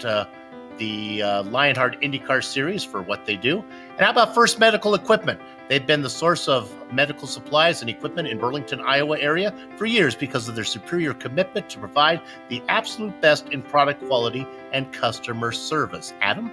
S3: the Lionheart IndyCar Series for what they do. And how about First Medical Equipment? They've been the source of medical supplies and equipment in Burlington, Iowa area for years because of their superior commitment to provide the absolute best in product quality and customer service. Adam?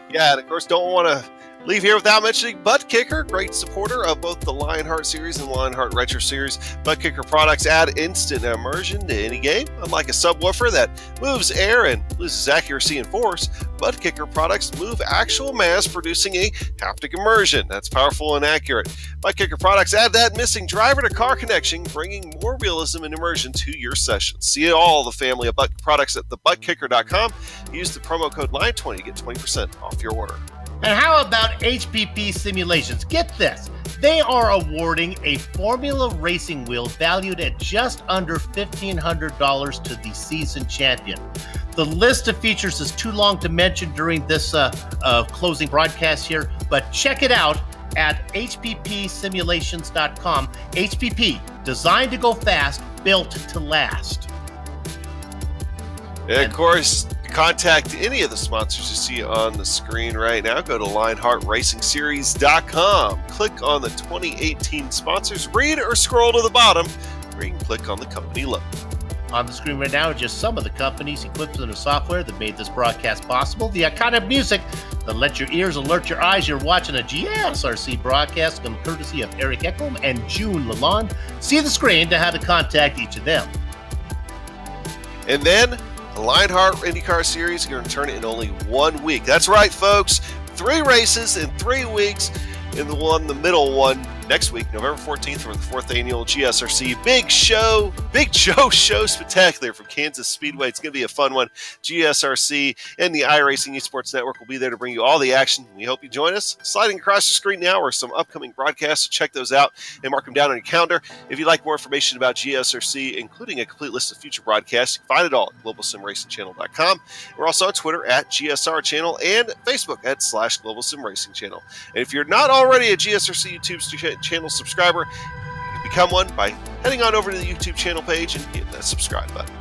S4: Yeah, and of course, don't want to leave here without mentioning Butt Kicker, great supporter of both the Lionheart series and the Lionheart Retro series. Butt Kicker products add instant immersion to any game. Unlike a subwoofer that moves air and loses accuracy and force, Butt Kicker products move actual mass, producing a haptic immersion that's powerful and accurate. Butt Kicker products add that missing driver-to-car connection, bringing more realism and immersion to your sessions. See all the family of Butt products at thebuttkicker.com. Use the promo code LION20 to get 20% off your order.
S3: And how about HPP Simulations? Get this. They are awarding a Formula Racing wheel valued at just under $1,500 to the season champion. The list of features is too long to mention during this closing broadcast here, but check it out at hppsimulations.com. HPP, designed to go fast, built to last.
S4: And of course, contact any of the sponsors you see on the screen right now. Go to LionheartRacingSeries.com. Click on the 2018 sponsors. Read or scroll to the bottom where you can click on the company logo.
S3: On the screen right now are just some of the companies, equipment, and the software that made this broadcast possible. The kind of music that lets your ears alert your eyes. You're watching a GSRC broadcast courtesy of Eric Echolm and June Lalonde. See the screen to how to contact each of them.
S4: And then the Lionheart IndyCar Series is going to turn it in only 1 week. That's right, folks. 3 races in 3 weeks. In the middle one next week, November 14th, for the 4th annual GSRC Big Joe Show Spectacular from Kansas Speedway. It's going to be a fun one. GSRC and the iRacing Esports Network will be there to bring you all the action. We hope you join us. Sliding across the screen now are some upcoming broadcasts, so check those out and mark them down on your calendar. If you'd like more information about GSRC, including a complete list of future broadcasts, you can find it all at globalsimracingchannel.com. We're also on Twitter at GSR Channel and Facebook at /GlobalSimRacingChannel. And if you're not already a GSRC YouTube channel subscriber, you can become one by heading on over to the YouTube channel page and hitting that subscribe button.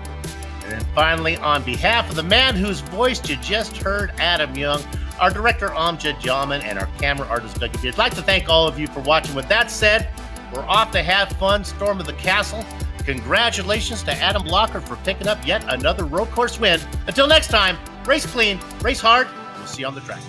S3: And finally, on behalf of the man whose voice you just heard, Adam Young, our director Amjad Jaman, and our camera artist Dougie Beard, I'd like to thank all of you for watching. With that said, we're off to have fun, storm of the castle. Congratulations to Adam Blocker for picking up yet another road course win. Until next time, race clean, race hard, we'll see you on the track.